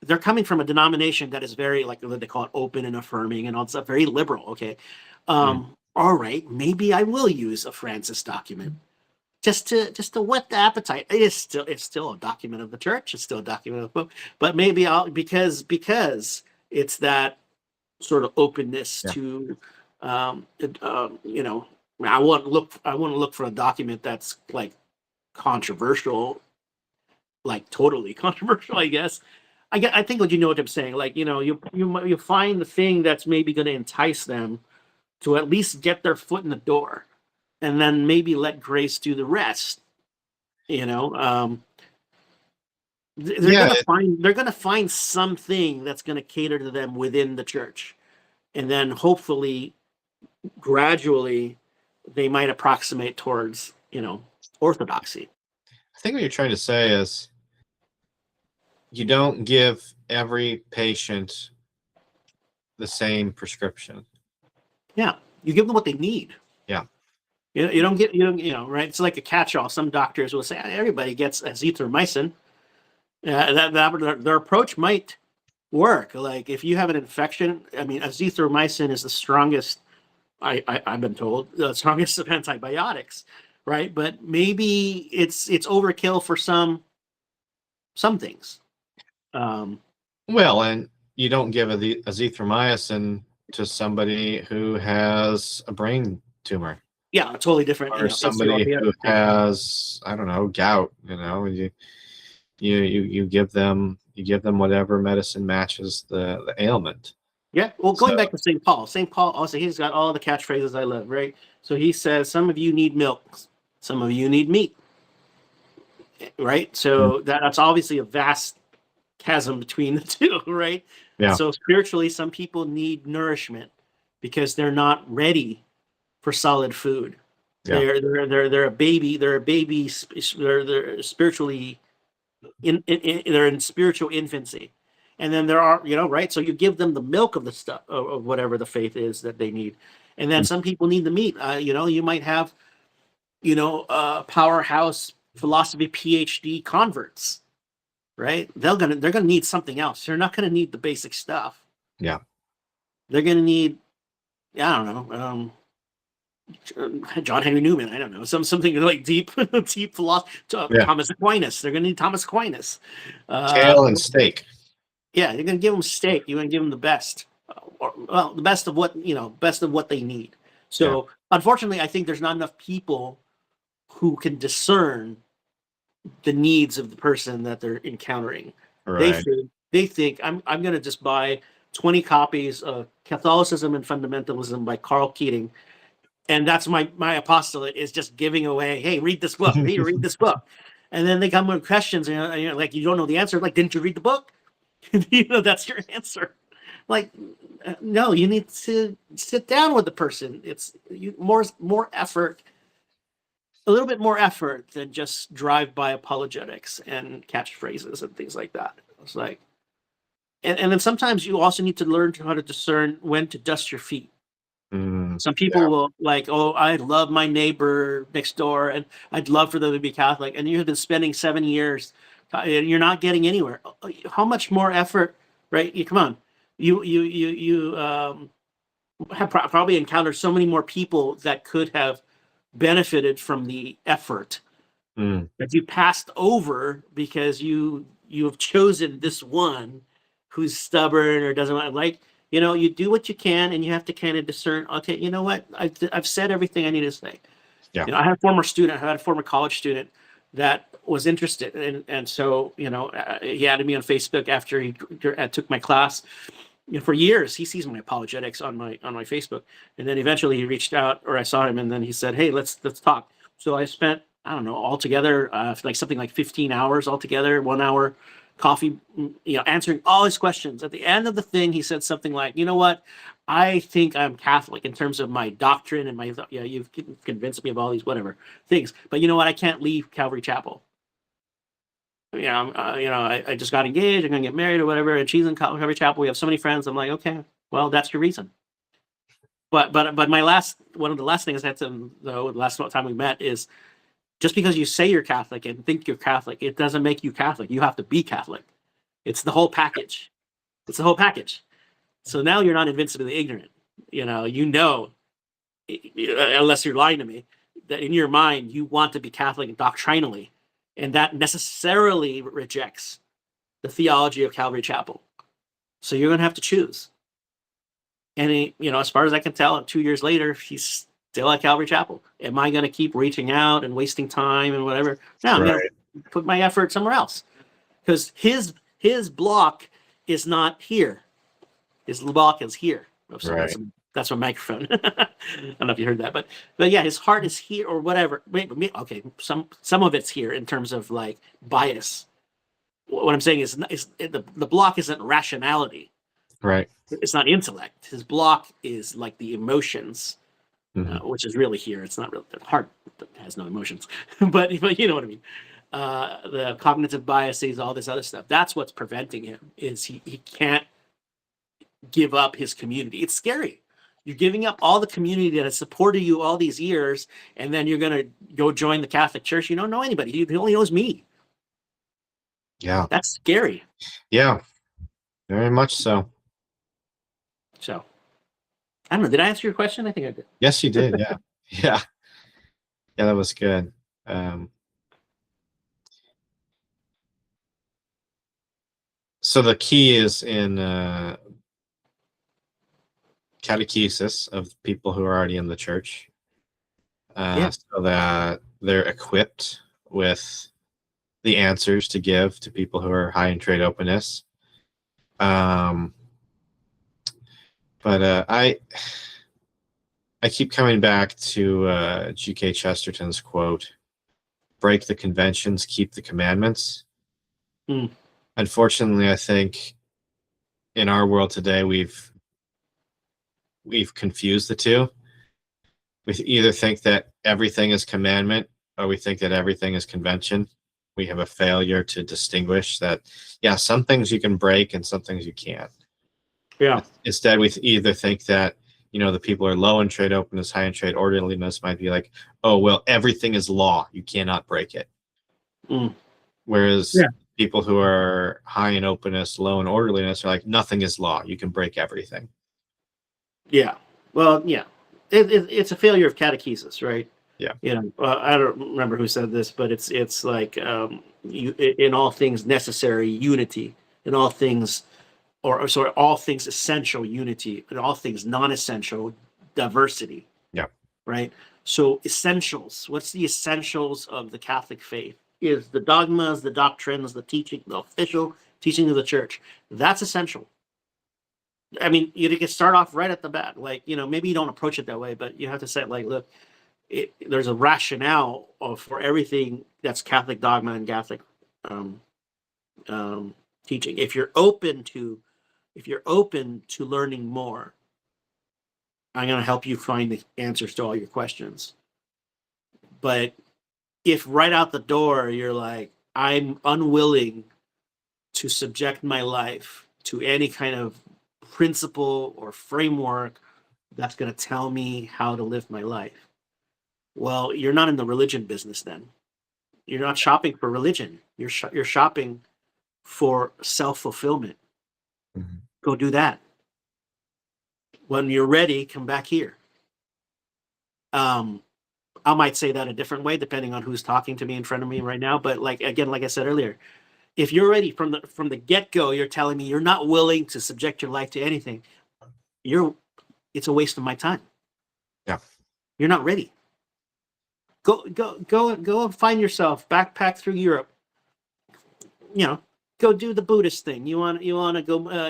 They're coming from a denomination that is very, like they call it, open and affirming and all that stuff, very liberal. Okay, all right, maybe I will use a Francis document just to whet the appetite. It's still a document of the church. It's still a document of the Pope, but maybe I'll because it's that sort of openness Yeah. to, I want to look for a document that's like controversial, like totally controversial, I guess. I think you know what I'm saying. Like, you find the thing that's maybe going to entice them to at least get their foot in the door, and then maybe let grace do the rest. They're Yeah. gonna find something that's gonna cater to them within the church, and then hopefully, gradually, they might approximate towards orthodoxy. I think what you're trying to say is you don't give every patient the same prescription. Yeah, you give them what they need. Yeah. You don't get right. It's like a catch-all. Some doctors will say everybody gets azithromycin. Their approach might work. Like if you have an infection, I mean, azithromycin is the strongest. I've been told the strongest of antibiotics, right? But maybe it's overkill for some things. Well, and you don't give azithromycin to somebody who has a brain tumor Yeah, totally different. or somebody who has, I don't know, gout. You give them whatever medicine matches the ailment. Yeah, well, going back to St. Paul. St. Paul also, he's got all the catchphrases I love, right? So he says, some of you need milk, some of you need meat, right? So that's obviously a vast chasm between the two, right? Yeah. So spiritually, some people need nourishment because they're not ready for solid food. Yeah. They're a baby. They're spiritually they're in spiritual infancy. And then there are, right? So you give them the milk of the stuff of whatever the faith is that they need. And then some people need the meat. You might have, powerhouse philosophy PhD converts, right? They're gonna need something else. They're not gonna need the basic stuff. Yeah. They're gonna need, I don't know, John Henry Newman. I don't know, something like deep philosophy. Thomas Aquinas. They're gonna need Thomas Aquinas. Kale and steak. Yeah, you're gonna give them steak. You're gonna give them the best, the best of what they need. So, unfortunately, I think there's not enough people who can discern the needs of the person that they're encountering. Right. They think I'm gonna just buy 20 copies of Catholicism and Fundamentalism by Carl Keating. And that's my apostolate, is just giving away, hey, read this book, read this book. And then they come with questions, and you're like, you don't know the answer. Like, didn't you read the book? That's your answer. Like, no, you need to sit down with the person. It's more effort, a little bit more effort than just drive-by apologetics and catchphrases and things like that. It's like, and then sometimes you also need to learn how to discern when to dust your feet. Some people will like, oh, I love my neighbor next door, and I'd love for them to be Catholic. And you've been spending 7 years, and you're not getting anywhere. How much more effort, right? Come on, you have probably encountered so many more people that could have benefited from the effort that you passed over because you have chosen this one who's stubborn or doesn't want, like. You do what you can, and you have to kind of discern, okay, you know what? I've said everything I need to say. Yeah. I had a former college student that was interested. And so, he added me on Facebook after he took my class. For years, he sees my apologetics on my Facebook. And then eventually he reached out, or I saw him, and then he said, hey, let's talk. So I spent, I don't know, altogether, like something like 15 hours altogether, 1 hour coffee, answering all his questions. At the end of the thing, he said something like, you know what? I think I'm Catholic in terms of my doctrine and my, you've convinced me of all these whatever things. But you know what? I can't leave Calvary Chapel. I just got engaged. I'm going to get married or whatever. And she's in Calvary Chapel. We have so many friends. I'm like, okay, well, that's your reason. But one of the last things I had to him, though, the last time we met is, just because you say you're Catholic and think you're Catholic, it doesn't make you Catholic. You have to be Catholic. It's the whole package. So now you're not invincibly ignorant. Unless you're lying to me, that in your mind you want to be Catholic doctrinally, and that necessarily rejects the theology of Calvary Chapel. So you're going to have to choose. And as far as I can tell, 2 years later, he's still at Calvary Chapel. Am I going to keep reaching out and wasting time and whatever? No, I'm going to put my effort somewhere else, because his block is not here. His block is here. Right. That's my microphone. I don't know if you heard that, but yeah, his heart is here or whatever. Okay, some of it's here in terms of like bias. What I'm saying is the block isn't rationality. Right. It's not intellect. His block is like the emotions. Which is really here. It's not really, the heart has no emotions, but you know what I mean. The cognitive biases, all this other stuff. That's what's preventing him. Is he can't give up his community. It's scary. You're giving up all the community that has supported you all these years, and then you're going to go join the Catholic Church. You don't know anybody. He only knows me. Yeah. That's scary. Yeah. Very much so. So. I don't know. Did I answer your question? I think I did. Yes, you did. Yeah. Yeah, that was good. So the key is in catechesis of people who are already in the church, so that they're equipped with the answers to give to people who are high in trade openness. But I keep coming back to G.K. Chesterton's quote, break the conventions, keep the commandments. Unfortunately, I think in our world today, we've confused the two. We either think that everything is commandment, or we think that everything is convention. We have a failure to distinguish that, some things you can break and some things you can't. Yeah. Instead, we either think that, the people are low in trade openness, high in trade orderliness might be like, oh, well, everything is law. You cannot break it. Whereas people who are high in openness, low in orderliness are like, nothing is law. You can break everything. Yeah. Well, yeah. It's a failure of catechesis, right? Yeah. I don't remember who said this, but it's like in all things necessary, unity. In all things, all things essential, unity. In all things non-essential, diversity. Yeah. Right? So essentials. What's the essentials of the Catholic faith? Is the dogmas, the doctrines, the teaching, the official teaching of the church. That's essential. I mean, you can start off right at the bat. Like, maybe you don't approach it that way, but you have to say, like, look, there's a rationale for everything that's Catholic dogma and Catholic um, teaching. If you're open to learning more, I'm going to help you find the answers to all your questions. But if right out the door you're like, I'm unwilling to subject my life to any kind of principle or framework that's going to tell me how to live my life, well, you're not in the religion business then. You're not shopping for religion. You're shopping for self-fulfillment. Mm-hmm. Go do that. When you're ready, come back here. I might say that a different way depending on who's talking to me in front of me right now. But like I said earlier, if you're ready from the get-go, you're telling me you're not willing to subject your life to anything, it's a waste of my time. Yeah. You're not ready. Go and find yourself, backpack through Europe. Go do the Buddhist thing. You want to go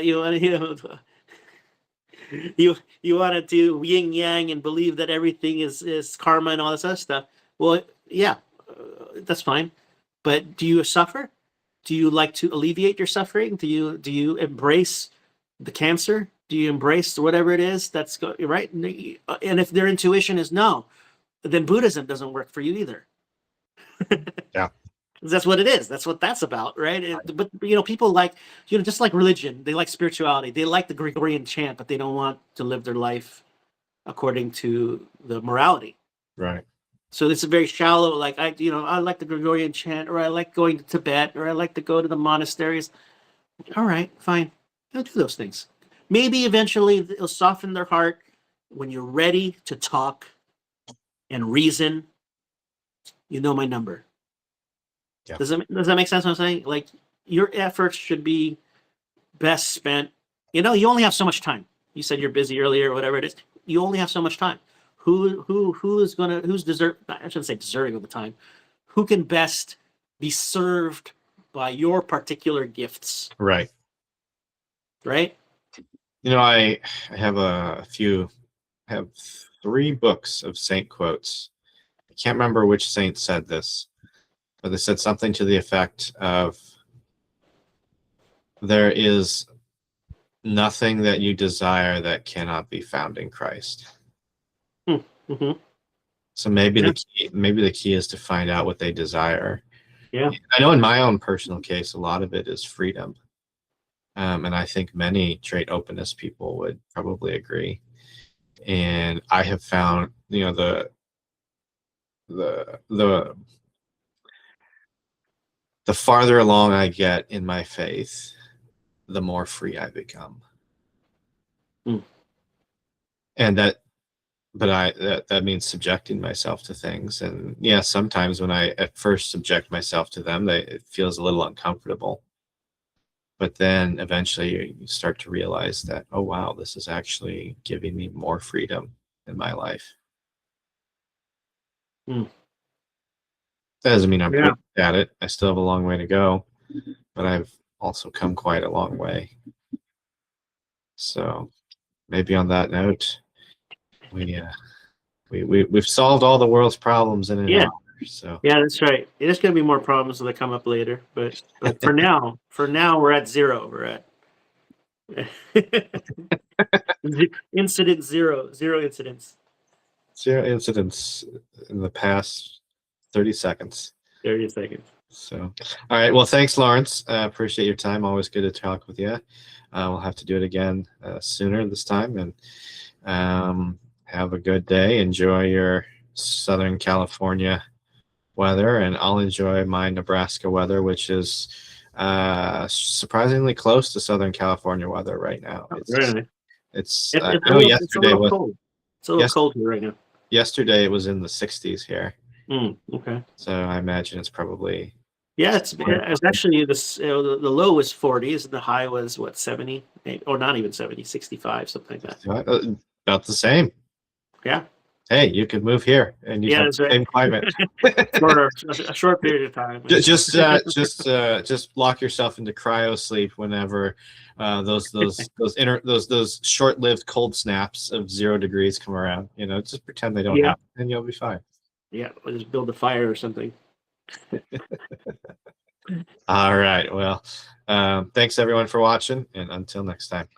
you want to do yin yang and believe that everything is karma and all this other stuff. Well, yeah, that's fine. But do you suffer? Do you like to alleviate your suffering? Do you embrace the cancer? Do you embrace whatever it is that's right? And if their intuition is no, then Buddhism doesn't work for you either. Yeah. That's what it is. That's what that's about, right? But people like, just like religion, they like spirituality. They like the Gregorian chant, but they don't want to live their life according to the morality. Right. So it's a very shallow, like I like the Gregorian chant, or I like going to Tibet, or I like to go to the monasteries. All right, fine. They'll do those things. Maybe eventually it'll soften their heart when you're ready to talk and reason. You know my number. Yeah. Does that make sense what I'm saying? Like, your efforts should be best spent. You only have so much time. You said you're busy earlier, or whatever it is. You only have so much time. Who's I shouldn't say deserving of the time. Who can best be served by your particular gifts? Right. Right? I have I have 3 books of saint quotes. I can't remember which saint said this, but they said something to the effect of, there is nothing that you desire that cannot be found in Christ. Mm-hmm. So maybe the key is to find out what they desire. Yeah. I know in my own personal case, a lot of it is freedom. And I think many trait openness people would probably agree. And I have found, the farther along I get in my faith, the more free I become. And that means subjecting myself to things. And yeah, sometimes when I at first subject myself to them, it feels a little uncomfortable. But then eventually you start to realize that, oh wow, this is actually giving me more freedom in my life. That doesn't mean I'm perfect at it. I still have a long way to go, but I've also come quite a long way. So maybe on that note, we've solved all the world's problems in an hour. So yeah, that's right. There's going to be more problems that come up later, but for now we're at 0. We're at incident 0 incidents. 0 incidents in the past 30 seconds. 30 seconds. So, all right. Well, thanks, Laurence. Appreciate your time. Always good to talk with you. We'll have to do it again sooner this time. And have a good day. Enjoy your Southern California weather, and I'll enjoy my Nebraska weather, which is surprisingly close to Southern California weather right now. It's I know yesterday was cold. It's a little cold here right now. Yesterday it was in the 60s here. Okay. So I imagine it's probably it's actually the low was 40s and the high was 70, or not even 70, 65, something like that. About the same. Yeah. Hey, you could move here and you Yeah, have that's the right. same climate. For a short period of time. Just lock yourself into cryo sleep whenever those short-lived cold snaps of 0 degrees come around. You know, just pretend they don't Yeah. happen, and you'll be fine. Yeah, we'll just build a fire or something. All right. Well, thanks everyone for watching, and until next time.